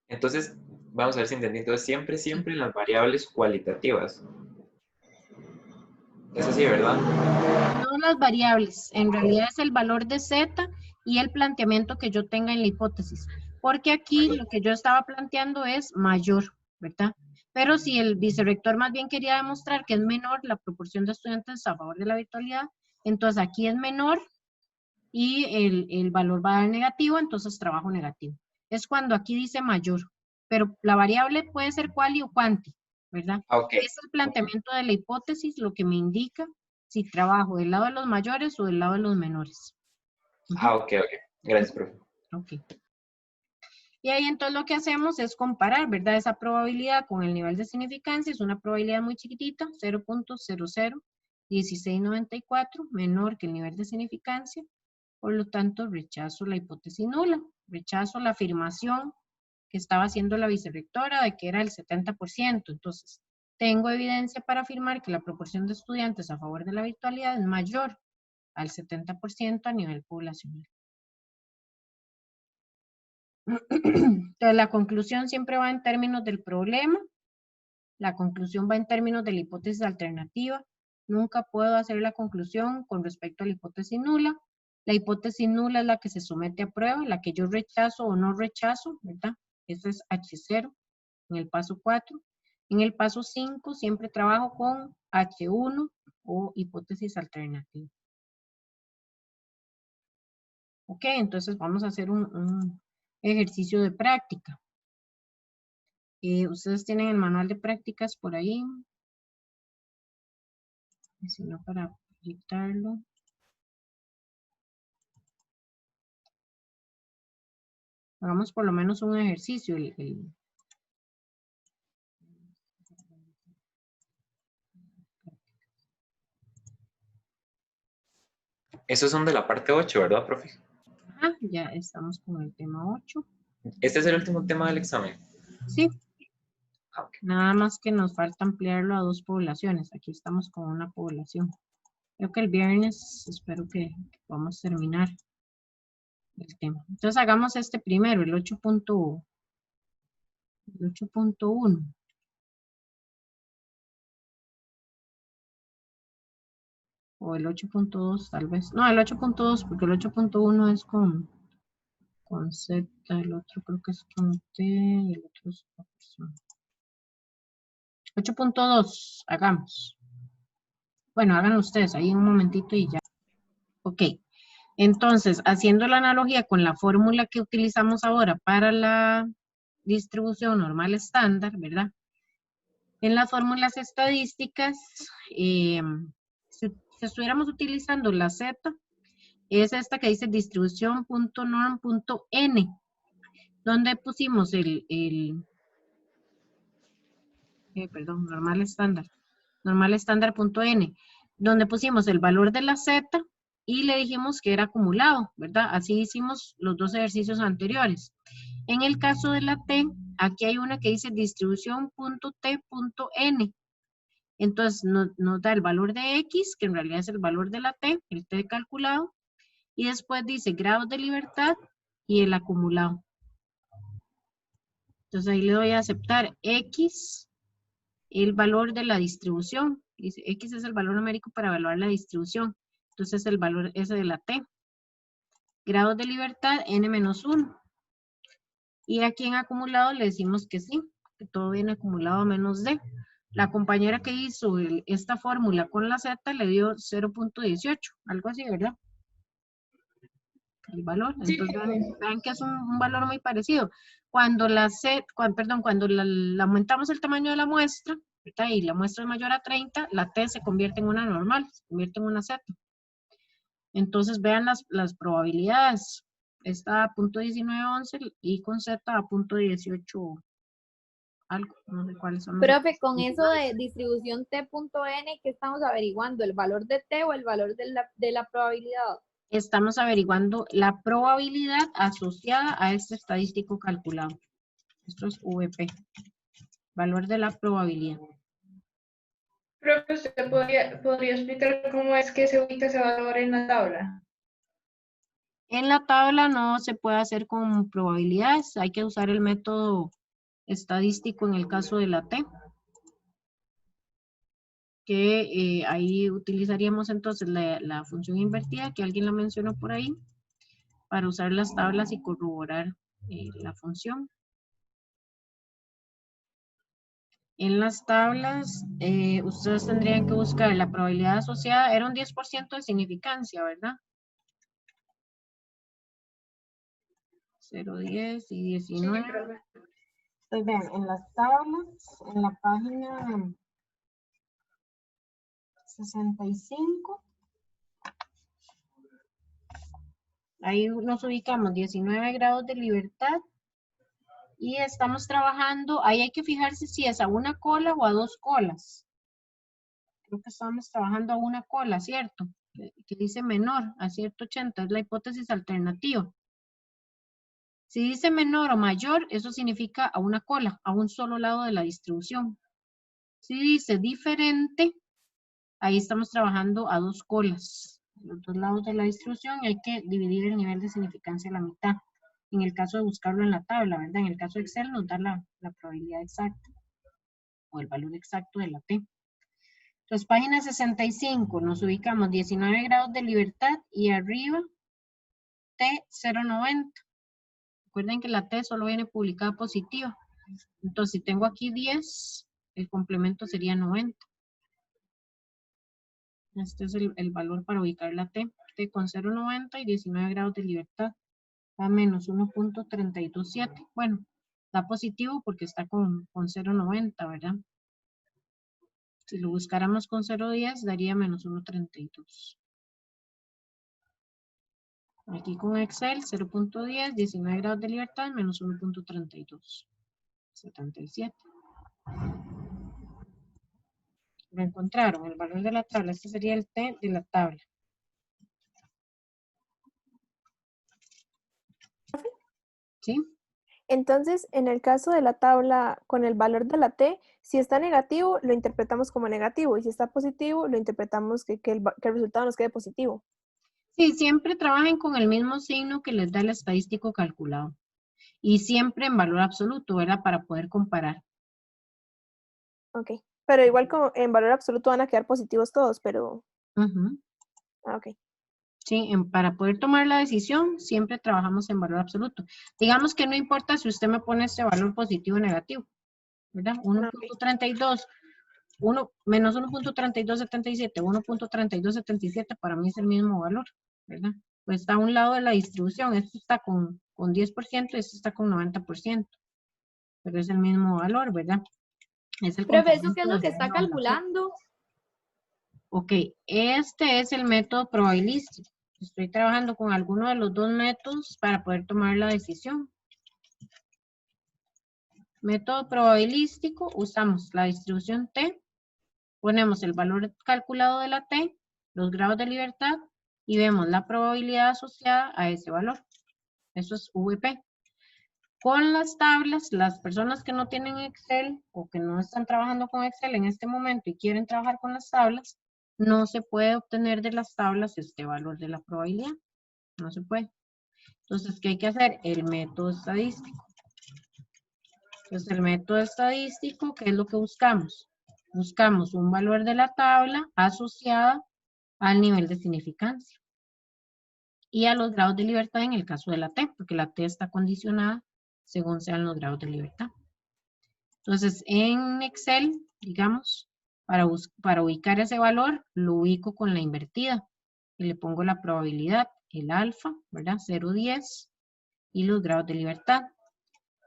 Entonces, vamos a ver si entendí. Entonces, siempre las variables cualitativas. Es así, ¿verdad? No las variables, en realidad es el valor de Z y el planteamiento que yo tenga en la hipótesis. Porque aquí lo que yo estaba planteando es mayor, ¿verdad? Pero si el vicerrector más bien quería demostrar que es menor la proporción de estudiantes a favor de la virtualidad, entonces aquí es menor y el valor va a dar negativo, entonces trabajo negativo. Es cuando aquí dice mayor, pero la variable puede ser quali o quanti, ¿verdad? Ok. Es el planteamiento de la hipótesis lo que me indica si trabajo del lado de los mayores o del lado de los menores. Ok. Gracias, profe. Ok. Y ahí entonces lo que hacemos es comparar, ¿verdad? Esa probabilidad con el nivel de significancia, es una probabilidad muy chiquitita, 0.001694, menor que el nivel de significancia. Por lo tanto, rechazo la hipótesis nula, rechazo la afirmación que estaba haciendo la vicerrectora de que era el 70%. Entonces, tengo evidencia para afirmar que la proporción de estudiantes a favor de la virtualidad es mayor al 70% a nivel poblacional. Entonces, la conclusión siempre va en términos del problema, la conclusión va en términos de la hipótesis alternativa. Nunca puedo hacer la conclusión con respecto a la hipótesis nula. La hipótesis nula es la que se somete a prueba, la que yo rechazo o no rechazo, ¿verdad? Eso es H0 en el paso 4. En el paso 5 siempre trabajo con H1 o hipótesis alternativa. Ok, entonces vamos a hacer un ejercicio de práctica. Ustedes tienen el manual de prácticas por ahí. Y si no, para proyectarlo. Hagamos por lo menos un ejercicio. Esos son de la parte 8, ¿verdad, profe? Ajá, ya estamos con el tema 8. Este es el último tema del examen. Sí, Ok. nada más que nos falta ampliarlo a 2 poblaciones. Aquí estamos con una población. Creo que el viernes espero que podamos terminar el tema. Entonces hagamos este primero, el 8.1. O el 8.2 tal vez. No, el 8.2 porque el 8.1 es con Z, el otro creo que es con T y el otro es con persona. 8.2, hagamos. Bueno, hagan ustedes ahí un momentito y ya. Ok, entonces, haciendo la analogía con la fórmula que utilizamos ahora para la distribución normal estándar, ¿verdad? En las fórmulas estadísticas, si estuviéramos utilizando la Z, es esta que dice distribución.norm.n, donde pusimos normal estándar, normal estándar.n, donde pusimos el valor de la Z y le dijimos que era acumulado, ¿verdad? Así hicimos los 2 ejercicios anteriores. En el caso de la T, aquí hay una que dice distribución.t.n. Entonces nos da el valor de X, que en realidad es el valor de la T, el T calculado, y después dice grados de libertad y el acumulado. Entonces ahí le doy a aceptar X, el valor de la distribución. Dice, X es el valor numérico para evaluar la distribución. Entonces el valor ese de la T. Grados de libertad, N-1. Y aquí en acumulado le decimos que sí, que todo viene acumulado menos D. La compañera que hizo esta fórmula con la Z le dio 0.18, algo así, ¿verdad? El valor. Entonces vean que es un valor muy parecido. Cuando cuando la aumentamos el tamaño de la muestra, ¿verdad? Y la muestra es mayor a 30, la T se convierte en una normal, se convierte en una Z. Entonces vean las probabilidades. Esta a punto 1911 y con Z a punto 18 algo, no sé cuáles son los Profe, con otros. eso de distribución T.n, ¿qué estamos averiguando? ¿El valor de T o el valor de la probabilidad? Estamos averiguando la probabilidad asociada a este estadístico calculado. Esto es VP, valor de la probabilidad. Profe, ¿usted podría explicar cómo es que se ubica ese valor en la tabla? En la tabla no se puede hacer con probabilidades, hay que usar el método estadístico en el caso de la T. Que ahí utilizaríamos entonces la función invertida, que alguien la mencionó por ahí, para usar las tablas y corroborar la función. En las tablas, ustedes tendrían que buscar la probabilidad asociada, era un 10% de significancia, ¿verdad? 0, 10 y 19. Sí, profe. Pues vean, en las tablas, en la página 65, ahí nos ubicamos 19 grados de libertad y estamos trabajando, ahí hay que fijarse si es a una cola o a dos colas. Creo que estamos trabajando a una cola, ¿cierto? Que dice menor a 180, es la hipótesis alternativa. Si dice menor o mayor, eso significa a una cola, a un solo lado de la distribución. Si dice diferente, ahí estamos trabajando a dos colas, los dos lados de la distribución, y hay que dividir el nivel de significancia a la mitad. En el caso de buscarlo en la tabla, ¿verdad? En el caso de Excel nos da la probabilidad exacta o el valor exacto de la T. Entonces, página 65, nos ubicamos 19 grados de libertad y arriba T 0.90. Recuerden que la T solo viene publicada positiva. Entonces, si tengo aquí 10, el complemento sería 90. Este es el valor para ubicar la T. T con 0.90 y 19 grados de libertad. Da menos 1.327. Bueno, da positivo porque está con 0.90, ¿verdad? Si lo buscáramos con 0.10, daría menos 1.32. Aquí con Excel, 0.10, 19 grados de libertad, menos 1.32. 77. Lo encontraron, el valor de la tabla. Este sería el T de la tabla. ¿Sí? Entonces, en el caso de la tabla con el valor de la T, si está negativo, lo interpretamos como negativo. Y si está positivo, lo interpretamos que el resultado nos quede positivo. Sí, siempre trabajen con el mismo signo que les da el estadístico calculado. Y siempre en valor absoluto, ¿verdad? Para poder comparar. Ok. Pero igual como en valor absoluto van a quedar positivos todos, pero... Ok. Sí, para poder tomar la decisión, siempre trabajamos en valor absoluto. Digamos que no importa si usted me pone este valor positivo o negativo, ¿verdad? 1.32, menos 1.3277, 1.3277 para mí es el mismo valor, ¿verdad? Pues está a un lado de la distribución, esto está con 10% y esto está con 90%, pero es el mismo valor, ¿verdad? Es el Profe, ¿eso qué complemento es lo del que está signo de la T. calculando? Ok, este es el método probabilístico. Estoy trabajando con alguno de los dos métodos para poder tomar la decisión. Método probabilístico, usamos la distribución T, ponemos el valor calculado de la T, los grados de libertad y vemos la probabilidad asociada a ese valor. Eso es VP. Con las tablas, las personas que no tienen Excel o que no están trabajando con Excel en este momento y quieren trabajar con las tablas, no se puede obtener de las tablas este valor de la probabilidad. No se puede. Entonces, ¿qué hay que hacer? El método estadístico. Entonces, el método estadístico, ¿qué es lo que buscamos? Buscamos un valor de la tabla asociada al nivel de significancia y a los grados de libertad en el caso de la T, porque la T está condicionada según sean los grados de libertad. Entonces, en Excel, digamos, para ubicar ese valor, lo ubico con la invertida y le pongo la probabilidad, el alfa, ¿verdad? 0.10 y los grados de libertad.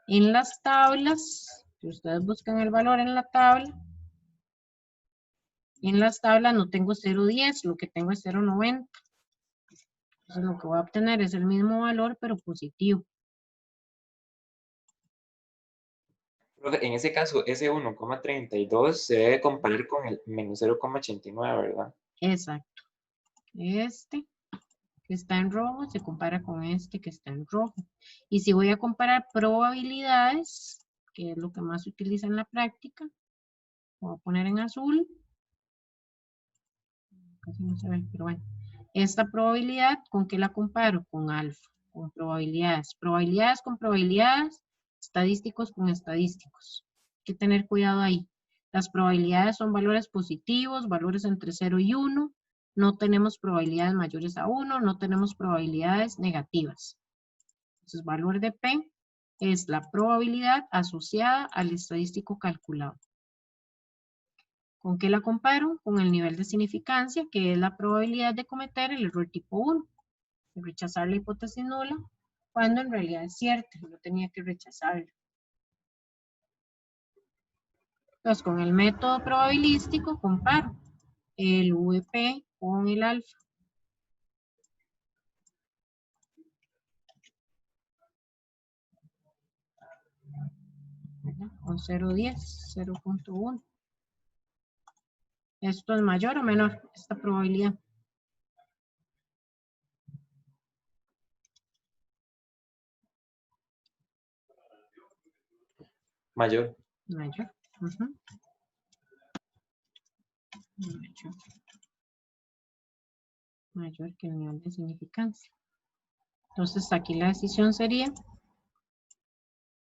En las tablas, si ustedes buscan el valor en la tabla, en las tablas no tengo 0.10, lo que tengo es 0.90. Entonces lo que voy a obtener es el mismo valor, pero positivo. Profe, en ese caso, ese 1,32 se debe comparar con el menos 0,89, ¿verdad? Exacto. Este que está en rojo se compara con este que está en rojo. Y si voy a comparar probabilidades, que es lo que más se utiliza en la práctica, voy a poner en azul. Casi no se ve, pero bueno. Esta probabilidad, ¿con qué la comparo? Con alfa, con probabilidades. Probabilidades con probabilidades, estadísticos con estadísticos. Hay que tener cuidado ahí. Las probabilidades son valores positivos, valores entre 0 y 1. No tenemos probabilidades mayores a 1, no tenemos probabilidades negativas. Entonces, valor de P es la probabilidad asociada al estadístico calculado. ¿Con qué la comparo? Con el nivel de significancia, que es la probabilidad de cometer el error tipo 1, de rechazar la hipótesis nula, cuando en realidad es cierta, no tenía que rechazarla. Entonces, con el método probabilístico comparo el VP con el alfa. ¿Verdad? Con 0.10, 0.1. ¿Esto es mayor o menor? Esta probabilidad. Mayor. Mayor. Ujú. Mayor. Mayor que el nivel de significancia. Entonces aquí la decisión sería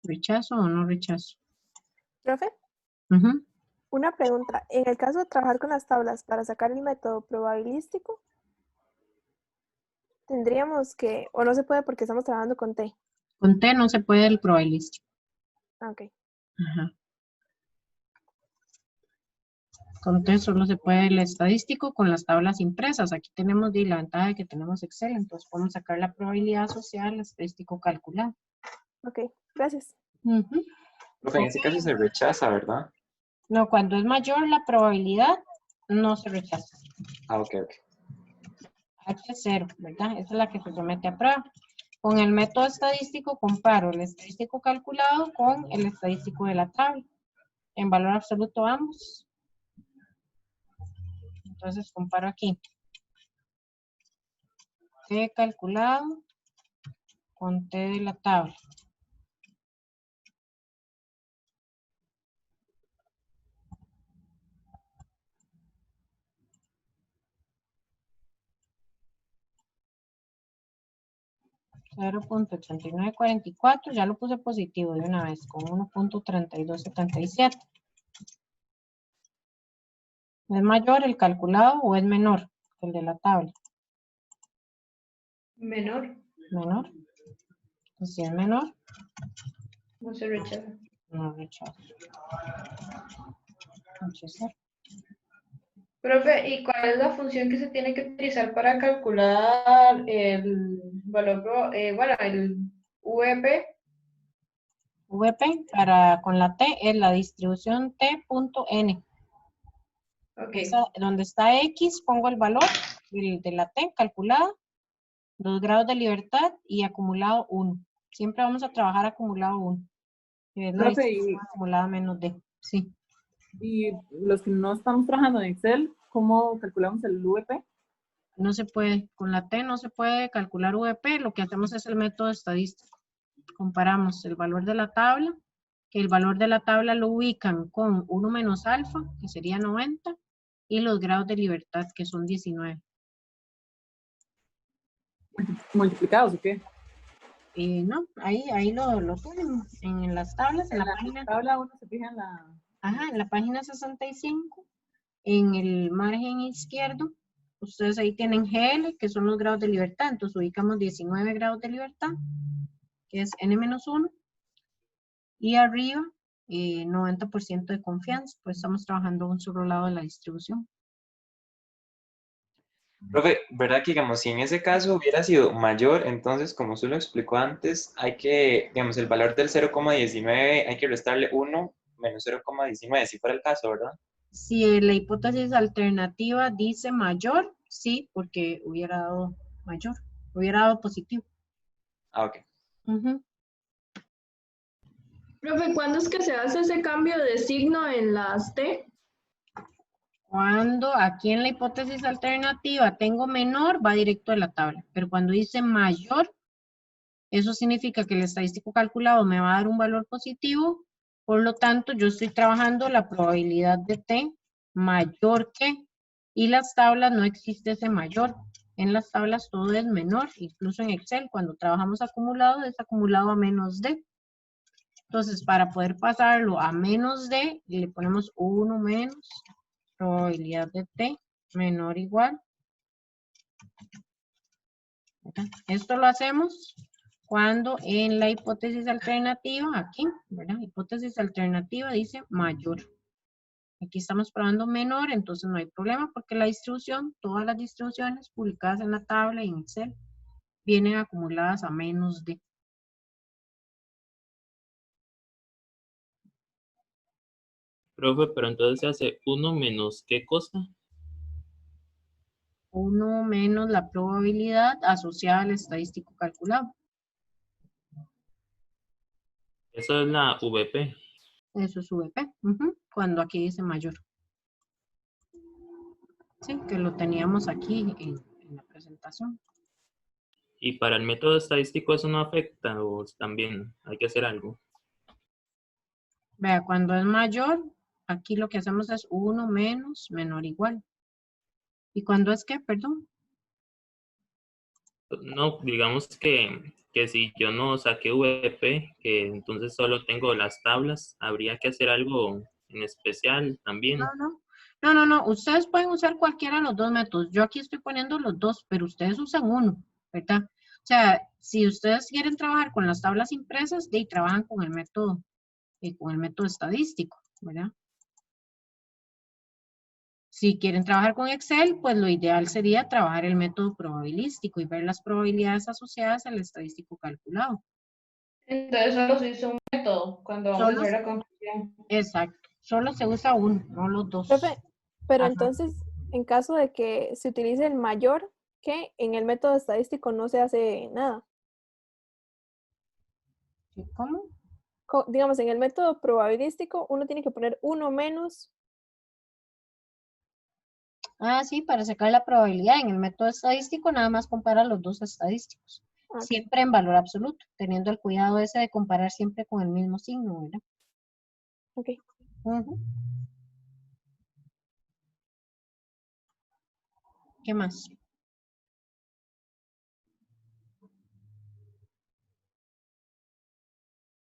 rechazo o no rechazo. Profe, Ujú. una pregunta. En el caso de trabajar con las tablas para sacar el método probabilístico, tendríamos que, o no se puede porque estamos trabajando con T. Con T no se puede el probabilístico. Ah, ok. Ajá. Con T solo se puede el estadístico con las tablas impresas. Aquí tenemos la ventaja de que tenemos Excel, entonces podemos sacar la probabilidad asociada al estadístico calculado. Ok, gracias. Ujú. Profe, en ese caso se rechaza, ¿verdad? No, cuando es mayor la probabilidad, no se rechaza. Ah, ok, ok. H0, ¿verdad? Esa es la que se somete a prueba. Con el método estadístico comparo el estadístico calculado con el estadístico de la tabla. En valor absoluto ambos. Entonces comparo aquí. T calculado con T de la tabla. .8944, ya lo puse positivo de una vez, con 1.3277. ¿Es mayor el calculado o es menor que el de la tabla? Menor, Menor. Pues si es menor, no se rechaza. no rechazo. Rechazar. Profe, ¿y cuál es la función que se tiene que utilizar para calcular el valor, bueno, el VP? VP con la T es la distribución T.N. Ok, Donde está X pongo el valor de la T calculada, 2 grados de libertad y acumulado 1. Siempre vamos a trabajar acumulado 1. Que es la Profe, distribución acumulada menos D. Sí. y los que no estamos trabajando en Excel, ¿cómo calculamos el VP? No se puede, con la T no se puede calcular VP, lo que hacemos es el método estadístico. Comparamos el valor de la tabla, que el valor de la tabla lo ubican con 1 menos alfa, que sería 90, y los grados de libertad, que son 19. ¿Multiplicados o qué? No, ahí lo tienen en las tablas, en la En la página. tabla uno se fija en la... Ajá, en la página 65, en el margen izquierdo, ustedes ahí tienen GL, que son los grados de libertad, entonces ubicamos 19 grados de libertad, que es N-1, y arriba 90% de confianza, pues estamos trabajando un solo lado de la distribución. Profe, ¿verdad que, digamos, si en ese caso hubiera sido mayor, entonces, como usted lo explicó antes, hay que, digamos, el valor del 0,19 hay que restarle 1 menos 0,19, si fuera el caso, ¿verdad? Si la hipótesis alternativa dice mayor, sí, porque hubiera dado mayor, hubiera dado positivo. Ah, ok. Ujú. Profe, ¿cuándo es que se hace ese cambio de signo en las T? Cuando aquí en la hipótesis alternativa tengo menor, va directo a la tabla. Pero cuando dice mayor, eso significa que el estadístico calculado me va a dar un valor positivo. Por lo tanto, yo estoy trabajando la probabilidad de T mayor que, y las tablas no existe ese mayor. En las tablas todo es menor, incluso en Excel, cuando trabajamos acumulado, es acumulado a menos D. Entonces, para poder pasarlo a menos D, le ponemos 1 menos probabilidad de T menor o igual. Esto lo hacemos cuando en la hipótesis alternativa, aquí, ¿verdad? Hipótesis alternativa dice mayor. Aquí estamos probando menor, entonces no hay problema porque la distribución, todas las distribuciones publicadas en la tabla y en Excel vienen acumuladas a menos D. Profe, pero entonces se hace 1 menos ¿qué cosa? 1 menos la probabilidad asociada al estadístico calculado. Eso es la VP. Eso es VP, cuando aquí dice mayor. Sí, que lo teníamos aquí en la presentación. Y para el método estadístico eso no afecta o también hay que hacer algo. Vea, cuando es mayor, aquí lo que hacemos es 1 menos menor igual. ¿Y cuando es qué? Perdón. No, digamos que si yo no saqué VP, que entonces solo tengo las tablas, habría que hacer algo en especial también. No. Ustedes pueden usar cualquiera de los dos métodos. Yo aquí estoy poniendo los dos, pero ustedes usan uno, ¿verdad? O sea, si ustedes quieren trabajar con las tablas impresas, de ahí trabajan con el método estadístico, ¿verdad? Si quieren trabajar con Excel, pues lo ideal sería trabajar el método probabilístico y ver las probabilidades asociadas al estadístico calculado. Entonces solo se usa un método cuando vamos a hacer la conclusión. Exacto. Solo se usa uno, no los dos. Profe, pero Ajá. entonces, en caso de que se utilice el mayor, que en el método estadístico no se hace nada. ¿Cómo? Digamos, en el método probabilístico, uno tiene que poner 1 menos. Ah, sí, para sacar la probabilidad. En el método estadístico nada más compara los dos estadísticos. Ok. Siempre en valor absoluto, teniendo el cuidado ese de comparar siempre con el mismo signo, ¿verdad? Ok. Ujú. ¿Qué más?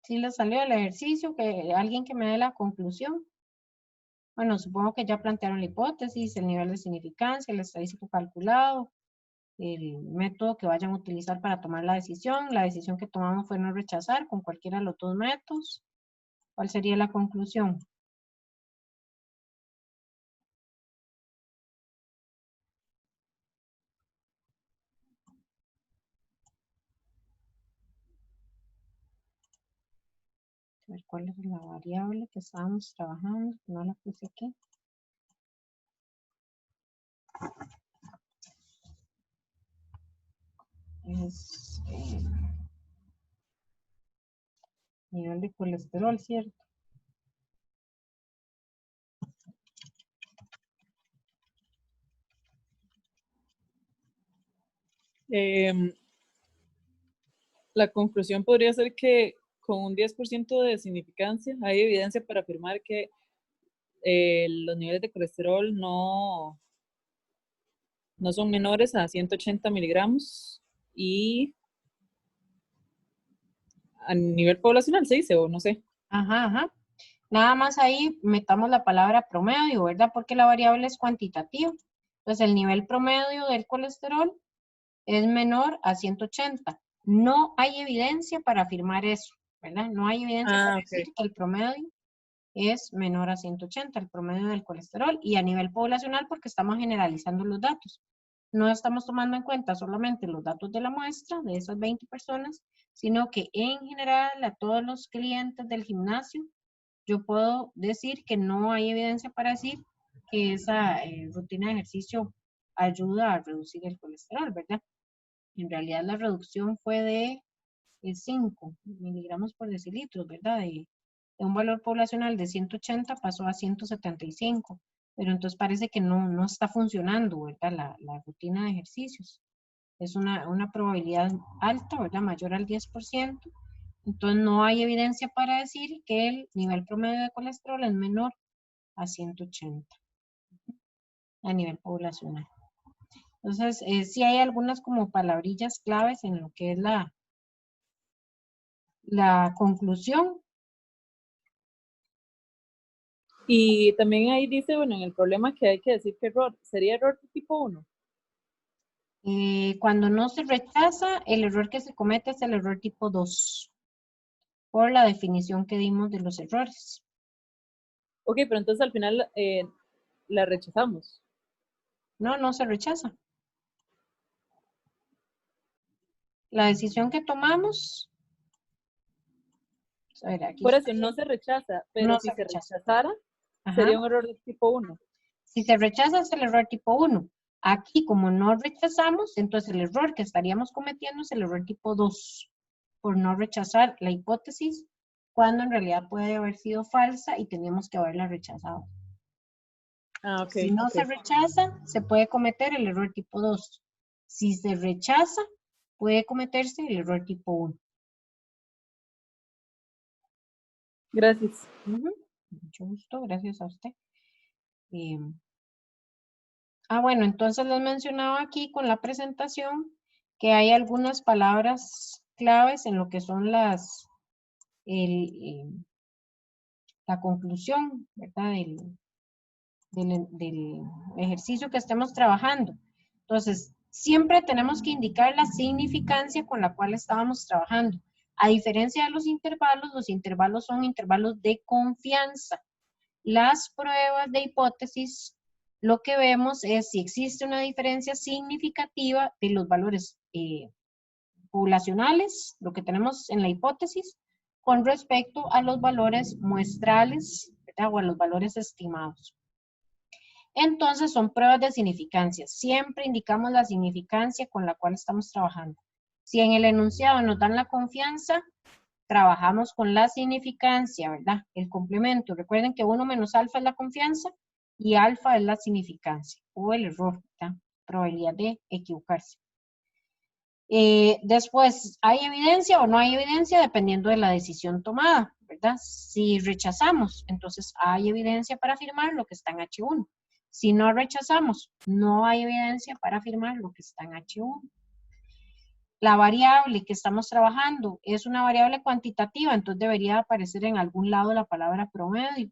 Sí le salió el ejercicio, que alguien que me dé la conclusión. Bueno, supongo que ya plantearon la hipótesis, el nivel de significancia, el estadístico calculado, el método que vayan a utilizar para tomar la decisión. La decisión que tomamos fue no rechazar con cualquiera de los dos métodos. ¿Cuál sería la conclusión? A ver cuál es la variable que estábamos trabajando. No la puse aquí. Es nivel de colesterol, ¿cierto? La conclusión podría ser que con un 10% de significancia hay evidencia para afirmar que los niveles de colesterol no son menores a 180 miligramos y a nivel poblacional se dice, o no sé. Ajá. Nada más ahí metamos la palabra promedio, ¿verdad? Porque la variable es cuantitativa. Entonces el nivel promedio del colesterol es menor a 180. No hay evidencia para afirmar eso, ¿verdad? No hay evidencia para decir que el promedio es menor a 180, el promedio del colesterol, y a nivel poblacional porque estamos generalizando los datos. No estamos tomando en cuenta solamente los datos de la muestra, de esas 20 personas, sino que en general a todos los clientes del gimnasio, yo puedo decir que no hay evidencia para decir que esa rutina de ejercicio ayuda a reducir el colesterol, ¿verdad? En realidad la reducción fue de 5 miligramos por decilitro, ¿verdad? De un valor poblacional de 180 pasó a 175, pero entonces parece que no está funcionando, ¿verdad? La rutina de ejercicios. Es una probabilidad alta, ¿verdad? Mayor al 10%. Entonces no hay evidencia para decir que el nivel promedio de colesterol es menor a 180 a nivel poblacional. Entonces, sí hay algunas como palabrillas claves en lo que es la conclusión. Y también ahí dice, bueno, en el problema que hay que decir que error, ¿sería error de tipo 1? Cuando no se rechaza, el error que se comete es el error tipo 2, por la definición que dimos de los errores. Ok, pero entonces al final la rechazamos. No se rechaza. La decisión que tomamos, a ver, aquí Por está, eso no se rechaza, pero no si se se rechaza. rechazara, Ajá. sería un error de tipo 1. Si se rechaza es el error tipo 1. Aquí, como no rechazamos, entonces el error que estaríamos cometiendo es el error tipo 2, por no rechazar la hipótesis, cuando en realidad puede haber sido falsa y teníamos que haberla rechazado. Ah, ok. Si no ok. se rechaza, se puede cometer el error tipo 2. Si se rechaza, puede cometerse el error tipo 1. Gracias. Mucho gusto, gracias a usted. Bueno, entonces les mencionaba aquí con la presentación que hay algunas palabras claves en lo que son la conclusión, ¿verdad? Del ejercicio que estemos trabajando. Entonces, siempre tenemos que indicar la significancia con la cual estábamos trabajando. A diferencia de los intervalos son intervalos de confianza. Las pruebas de hipótesis, lo que vemos es si existe una diferencia significativa de los valores poblacionales, lo que tenemos en la hipótesis, con respecto a los valores muestrales, ¿verdad? O a los valores estimados. Entonces son pruebas de significancia. Siempre indicamos la significancia con la cual estamos trabajando. Si en el enunciado nos dan la confianza, trabajamos con la significancia, ¿verdad? El complemento. Recuerden que 1 menos alfa es la confianza y alfa es la significancia o el error, ¿verdad? Probabilidad de equivocarse. Después, ¿hay evidencia o no hay evidencia? Dependiendo de la decisión tomada, ¿verdad? Si rechazamos, entonces hay evidencia para afirmar lo que está en H1. Si no rechazamos, no hay evidencia para afirmar lo que está en H1. La variable que estamos trabajando es una variable cuantitativa, entonces debería aparecer en algún lado la palabra promedio.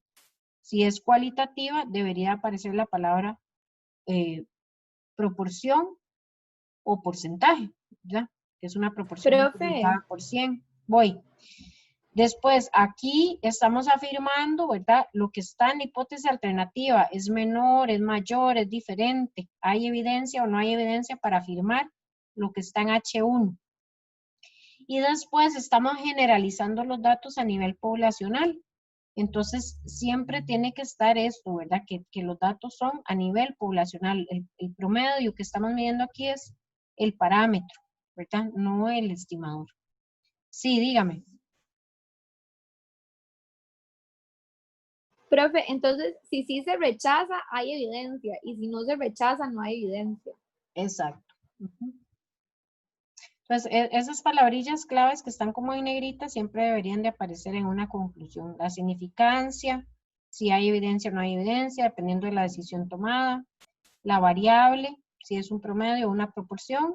Si es cualitativa, debería aparecer la palabra proporción o porcentaje, ¿verdad? Que es una proporción Profe, multiplicada por 100. Voy. Después, aquí estamos afirmando, ¿verdad? Lo que está en la hipótesis alternativa es menor, es mayor, es diferente. ¿Hay evidencia o no hay evidencia para afirmar lo que está en H1? Y después estamos generalizando los datos a nivel poblacional. Entonces, siempre tiene que estar esto, ¿verdad? Que los datos son a nivel poblacional. El promedio que estamos midiendo aquí es el parámetro, ¿verdad? No el estimador. Sí, dígame. profe, entonces, si sí se rechaza, hay evidencia, y si no se rechaza, no hay evidencia. Exacto. Entonces, esas palabrillas claves que están como en negrita siempre deberían de aparecer en una conclusión. La significancia, si hay evidencia o no hay evidencia, dependiendo de la decisión tomada. La variable, si es un promedio o una proporción.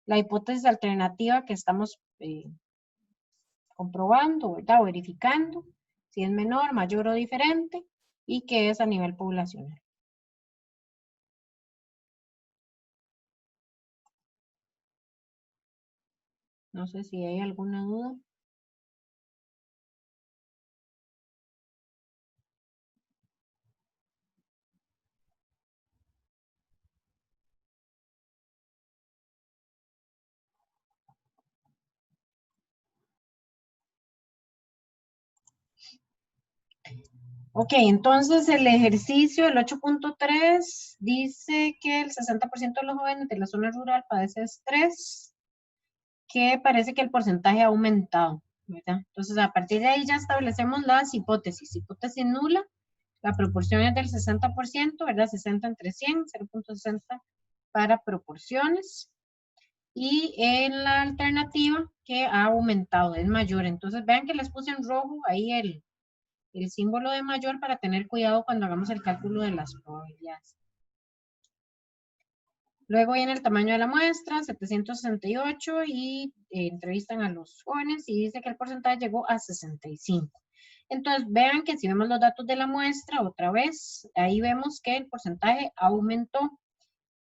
La hipótesis alternativa que estamos comprobando, ¿verdad? O verificando, si es menor, mayor o diferente, y que es a nivel poblacional. No sé si hay alguna duda. Ok, entonces el ejercicio, el 8.3, dice que el 60% de los jóvenes de la zona rural padece estrés, que parece que el porcentaje ha aumentado, ¿verdad? Entonces, a partir de ahí ya establecemos las hipótesis. Hipótesis nula, la proporción es del 60%, ¿verdad? 60 entre 100, 0.60 para proporciones. Y en la alternativa que ha aumentado, es mayor. Entonces, vean que les puse en rojo ahí el símbolo de mayor para tener cuidado cuando hagamos el cálculo de las probabilidades. Luego viene el tamaño de la muestra, 768, y entrevistan a los jóvenes y dice que el porcentaje llegó a 65. Entonces, vean que si vemos los datos de la muestra, otra vez, ahí vemos que el porcentaje aumentó,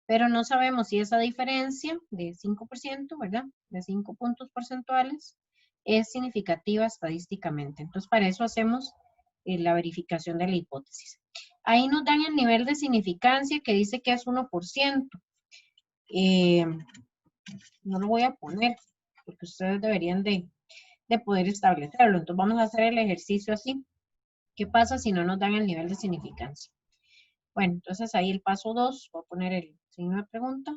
pero no sabemos si esa diferencia de 5%, ¿verdad? De 5 puntos porcentuales es significativa estadísticamente. Entonces, para eso hacemos la verificación de la hipótesis. Ahí nos dan el nivel de significancia que dice que es 1%. No lo voy a poner porque ustedes deberían de poder establecerlo. Entonces vamos a hacer el ejercicio así. ¿Qué pasa si no nos dan el nivel de significancia? Bueno, entonces ahí el paso 2, voy a poner el signo de pregunta.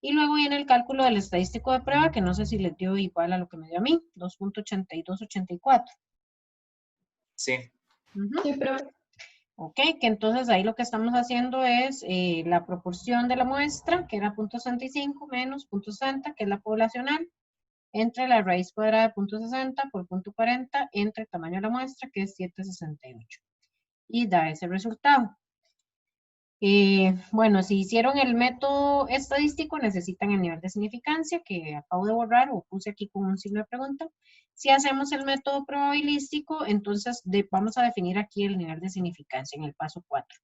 Y luego viene el cálculo del estadístico de prueba, que no sé si les dio igual a lo que me dio a mí, 2.8284. Sí. Sí, profe. Ok, que entonces ahí lo que estamos haciendo es la proporción de la muestra, que era 0.65 menos 0.60, que es la poblacional, entre la raíz cuadrada de 0.60 por 0.40, entre el tamaño de la muestra, que es 768. Y da ese resultado. Bueno, si hicieron el método estadístico, necesitan el nivel de significancia, que acabo de borrar o puse aquí con un signo de pregunta. Si hacemos el método probabilístico, entonces vamos a definir aquí el nivel de significancia en el paso 4.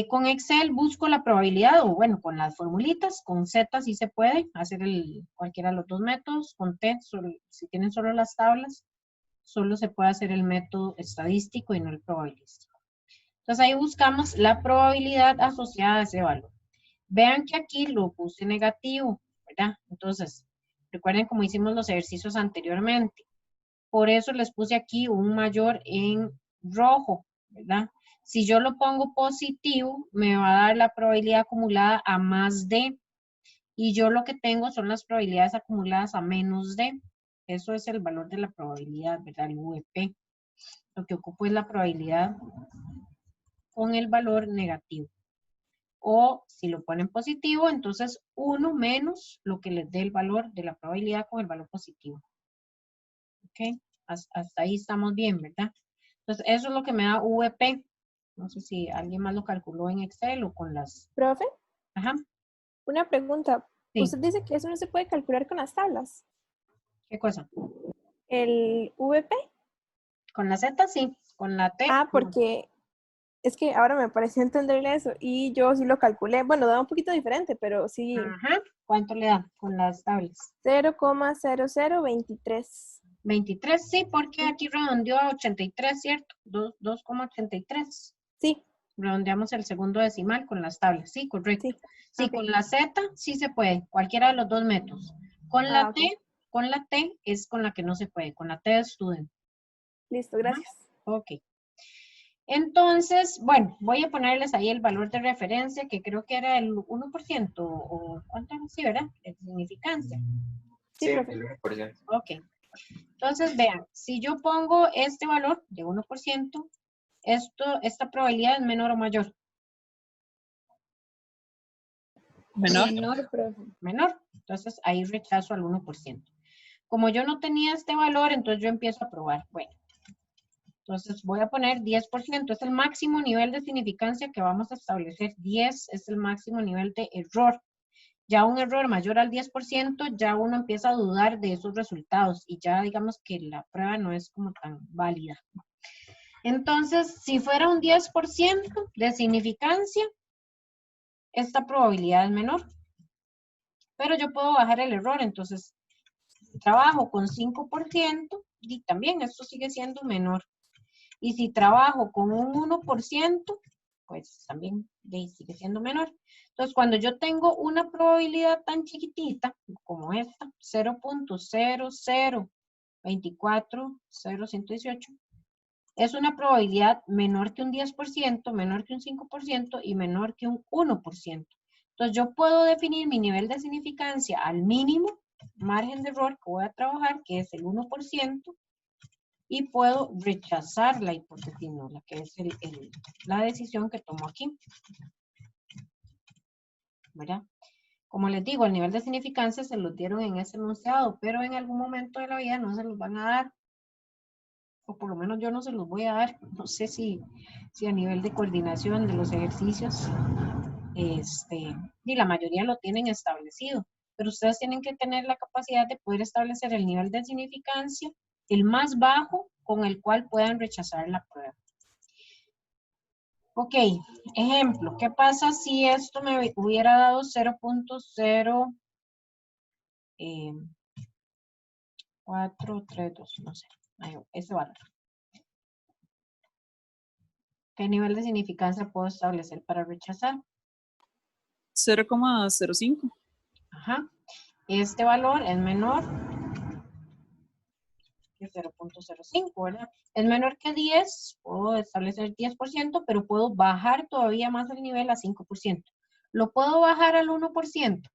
Con Excel busco la probabilidad, o bueno, con las formulitas, con Z sí se puede hacer cualquiera de los dos métodos, con T, si tienen solo las tablas, solo se puede hacer el método estadístico y no el probabilístico. Entonces ahí buscamos la probabilidad asociada a ese valor. Vean que aquí lo puse negativo, ¿verdad? Entonces, recuerden como hicimos los ejercicios anteriormente. Por eso les puse aquí un mayor en rojo, ¿verdad? Si yo lo pongo positivo, me va a dar la probabilidad acumulada a más de. Y yo lo que tengo son las probabilidades acumuladas a menos de. Eso es el valor de la probabilidad, ¿verdad? El VP. Lo que ocupo es la probabilidad con el valor negativo. O si lo ponen positivo, entonces 1 menos lo que les dé el valor de la probabilidad con el valor positivo. ¿Ok? Hasta ahí estamos bien, ¿verdad? Entonces, eso es lo que me da VP. No sé si alguien más lo calculó en Excel o con las... Profe, Ajá. una pregunta. Sí. Usted dice que eso no se puede calcular con las tablas. ¿Qué cosa? ¿El VP? Con la Z, sí. Con la T. Ah, porque es que ahora me pareció entenderle eso y yo sí lo calculé. Bueno, da un poquito diferente, pero sí. Ajá. ¿Cuánto le da con las tablas? 0,0023. 23, sí, porque aquí redondeó a 83, ¿cierto? 2,83. Sí, Redondeamos el segundo decimal con las tablas, sí, correcto. sí. Sí, Ok. con la Z sí se puede, cualquiera de los dos métodos. Con la ok. con la T es con la que no se puede, con la T de student. Listo, gracias. Ok. Entonces, bueno, voy a ponerles ahí el valor de referencia, que creo que era el 1%, o ¿cuánto era? Sí, ¿verdad? De significancia. Sí, Sí, profe. el 1%. Ok. Entonces, vean, si yo pongo este valor de 1%, esta probabilidad es menor o mayor. Menor. Menor, profe. Menor. Entonces, ahí rechazo al 1%. Como yo no tenía este valor, entonces yo empiezo a probar. Bueno, entonces voy a poner 10%. Es el máximo nivel de significancia que vamos a establecer. 10 es el máximo nivel de error. Ya un error mayor al 10%, ya uno empieza a dudar de esos resultados y ya digamos que la prueba no es como tan válida. Entonces, si fuera un 10% de significancia, esta probabilidad es menor. Pero yo puedo bajar el error, entonces trabajo con 5% y también esto sigue siendo menor. Y si trabajo con un 1%, pues también sigue siendo menor. Entonces, cuando yo tengo una probabilidad tan chiquitita como esta, 0.0024018, es una probabilidad menor que un 10%, menor que un 5% y menor que un 1%. Entonces yo puedo definir mi nivel de significancia al mínimo margen de error que voy a trabajar, que es el 1%, y puedo rechazar la hipótesis nula, que es la decisión que tomo aquí. ¿Verdad? Como les digo, el nivel de significancia se los dieron en ese enunciado, pero en algún momento de la vida no se los van a dar, o por lo menos yo no se los voy a dar. No sé si a nivel de coordinación de los ejercicios, y la mayoría lo tienen establecido, pero ustedes tienen que tener la capacidad de poder establecer el nivel de significancia, el más bajo con el cual puedan rechazar la prueba. Ok, ejemplo, ¿qué pasa si esto me hubiera dado 0.0 432, no sé, ese valor? ¿Qué nivel de significancia puedo establecer para rechazar? 0,05. Ajá. Este valor es menor que 0.05, ¿verdad? Es menor que 10, puedo establecer 10%, pero puedo bajar todavía más el nivel a 5%. ¿Lo puedo bajar al 1%?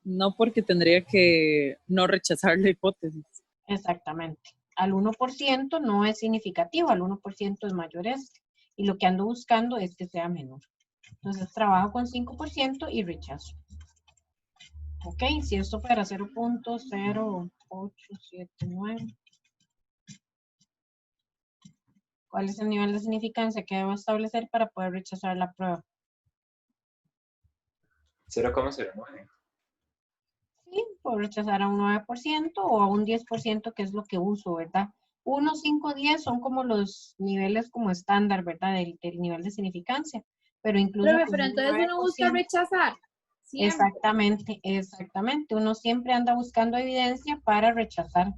No, porque tendría que no rechazar la hipótesis. Exactamente. Al 1% no es significativo, al 1% es mayor este. Y lo que ando buscando es que sea menor. Entonces trabajo con 5% y rechazo. Ok, si esto fuera 0.0879, ¿cuál es el nivel de significancia que debo establecer para poder rechazar la prueba? 0,09. Sí, puedo rechazar a un 9% o a un 10%, que es lo que uso, ¿verdad? 1, 5, 10 son como los niveles como estándar, ¿verdad? Del nivel de significancia. Pero incluso Profe, con pero un entonces uno busca 9%, rechazar. Siempre. exactamente, exactamente. Uno siempre anda buscando evidencia para rechazar.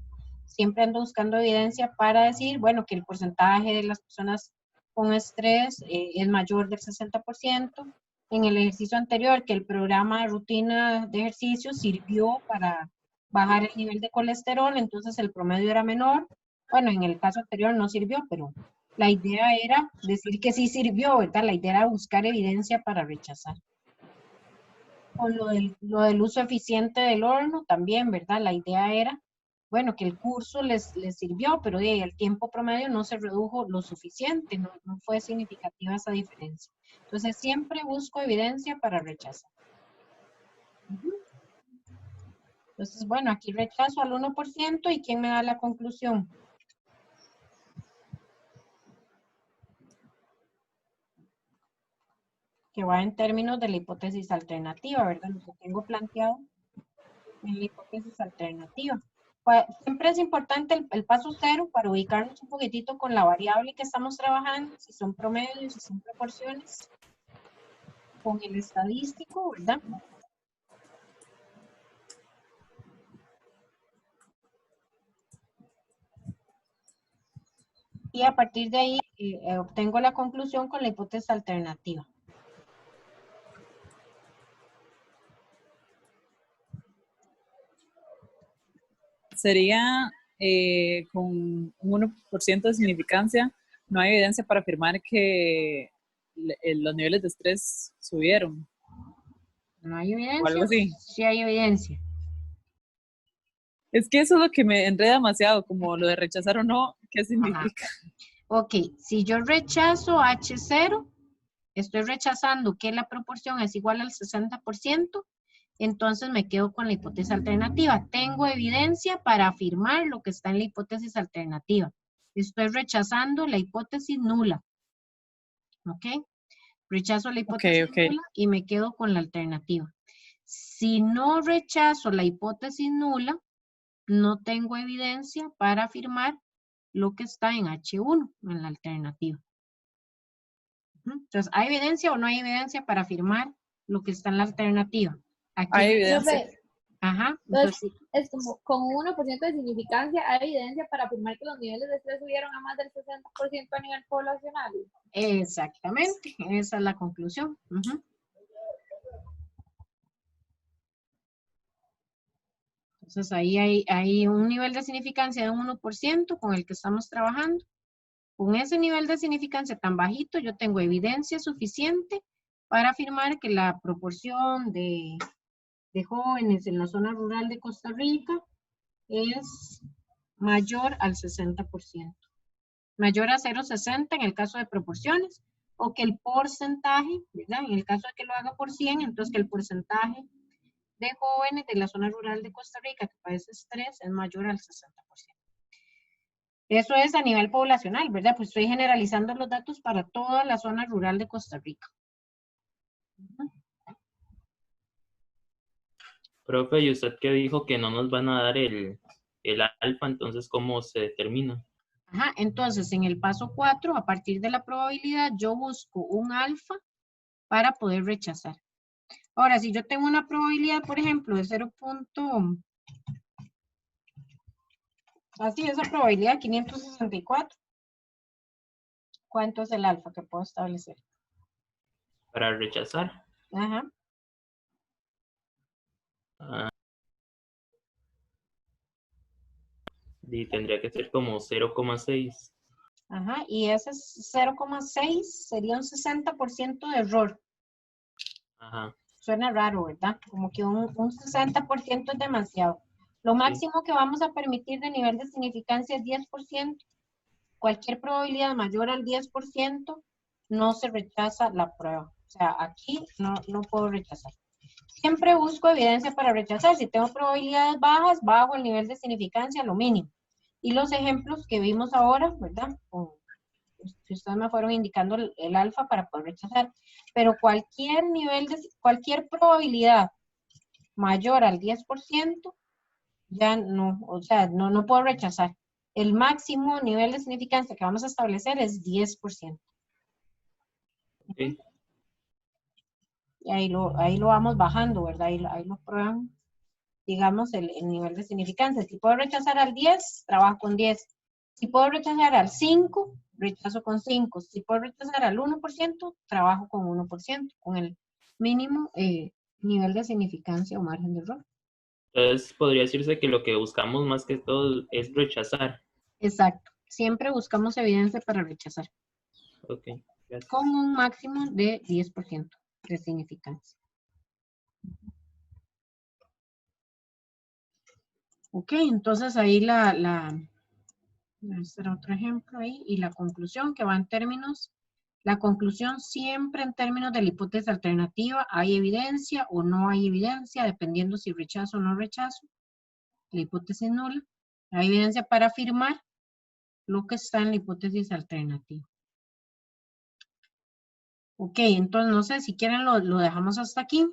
Siempre anda buscando evidencia para decir, bueno, que el porcentaje de las personas con estrés es mayor del 60%. En el ejercicio anterior, que el programa de rutina de ejercicio sirvió para bajar el nivel de colesterol, entonces el promedio era menor. Bueno, en el caso anterior no sirvió, pero la idea era decir que sí sirvió, ¿verdad? La idea era buscar evidencia para rechazar. Con lo del uso eficiente del horno también, ¿verdad? La idea era, bueno, que el curso les sirvió, pero el tiempo promedio no se redujo lo suficiente, no fue significativa esa diferencia. Entonces, siempre busco evidencia para rechazar. Entonces, bueno, aquí rechazo al 1%, ¿y quién me da la conclusión? Que va en términos de la hipótesis alternativa, ¿verdad? Lo que tengo planteado en la hipótesis alternativa. Siempre es importante el paso 0 para ubicarnos un poquitito con la variable que estamos trabajando, si son promedios, si son proporciones, con el estadístico, ¿verdad? Y a partir de ahí obtengo la conclusión con la hipótesis alternativa. Sería con un 1% de significancia, no hay evidencia para afirmar que los niveles de estrés subieron. ¿No hay O evidencia? algo así. Sí hay evidencia. Es que eso es lo que me enreda demasiado, como lo de rechazar o no, ¿qué significa? Ajá. Ok, si yo rechazo H0, estoy rechazando que la proporción es igual al 60%, entonces me quedo con la hipótesis alternativa. Tengo evidencia para afirmar lo que está en la hipótesis alternativa. Estoy rechazando la hipótesis nula. ¿Ok? Rechazo la hipótesis nula y me quedo con la alternativa. Si no rechazo la hipótesis nula, no tengo evidencia para afirmar lo que está en H1, en la alternativa. Entonces, ¿hay evidencia o no hay evidencia para afirmar lo que está en la alternativa? Aquí Hay evidencia. Profe, ajá. entonces, es como con un 1% de significancia, ¿hay evidencia para afirmar que los niveles de estrés subieron a más del 60% a nivel poblacional? Exactamente, esa es la conclusión. Entonces ahí hay un nivel de significancia de un 1% con el que estamos trabajando. Con ese nivel de significancia tan bajito, yo tengo evidencia suficiente para afirmar que la proporción de jóvenes en la zona rural de Costa Rica es mayor al 60%. Mayor a 0,60 en el caso de proporciones, o que el porcentaje, ¿verdad? En el caso de que lo haga por 100, entonces que el porcentaje de jóvenes de la zona rural de Costa Rica que padece estrés es mayor al 60%. Eso es a nivel poblacional, ¿verdad? Pues estoy generalizando los datos para toda la zona rural de Costa Rica. Profe, ¿y usted qué dijo que no nos van a dar el alfa? Entonces, ¿cómo se determina? Ajá, entonces en el paso 4, a partir de la probabilidad, yo busco un alfa para poder rechazar. Ahora, si yo tengo una probabilidad, por ejemplo, de 0. Así, esa probabilidad 564. ¿Cuánto es el alfa que puedo establecer? Para rechazar. Ajá. Y tendría que ser como 0,6. Ajá, y ese 0,6 sería un 60% de error. Ajá. Suena raro, ¿verdad? Como que un 60% es demasiado. Lo máximo que vamos a permitir de nivel de significancia es 10%. Cualquier probabilidad mayor al 10% no se rechaza la prueba. O sea, aquí no puedo rechazar. Siempre busco evidencia para rechazar. Si tengo probabilidades bajas, bajo el nivel de significancia a lo mínimo. Y los ejemplos que vimos ahora, ¿verdad? Si ustedes me fueron indicando el alfa para poder rechazar. Pero cualquier probabilidad mayor al 10%, ya no, o sea, no puedo rechazar. El máximo nivel de significancia que vamos a establecer es 10%. Okay. Y ahí lo vamos bajando, ¿verdad? Ahí lo prueban, digamos, el nivel de significancia. Si puedo rechazar al 10, trabajo con 10. Si puedo rechazar al 5, rechazo con 5. Si puedo rechazar al 1%, trabajo con 1%, con el mínimo nivel de significancia o margen de error. Entonces, podría decirse que lo que buscamos más que todo es rechazar. Exacto. Siempre buscamos evidencia para rechazar. Ok, gracias. Con un máximo de 10% de significancia. Ok, entonces ahí este era otro ejemplo ahí, y la conclusión que va en términos, la conclusión siempre en términos de la hipótesis alternativa, hay evidencia o no hay evidencia, dependiendo si rechazo o no rechazo, la hipótesis nula, hay evidencia para afirmar lo que está en la hipótesis alternativa. Ok, entonces no sé, si quieren lo dejamos hasta aquí.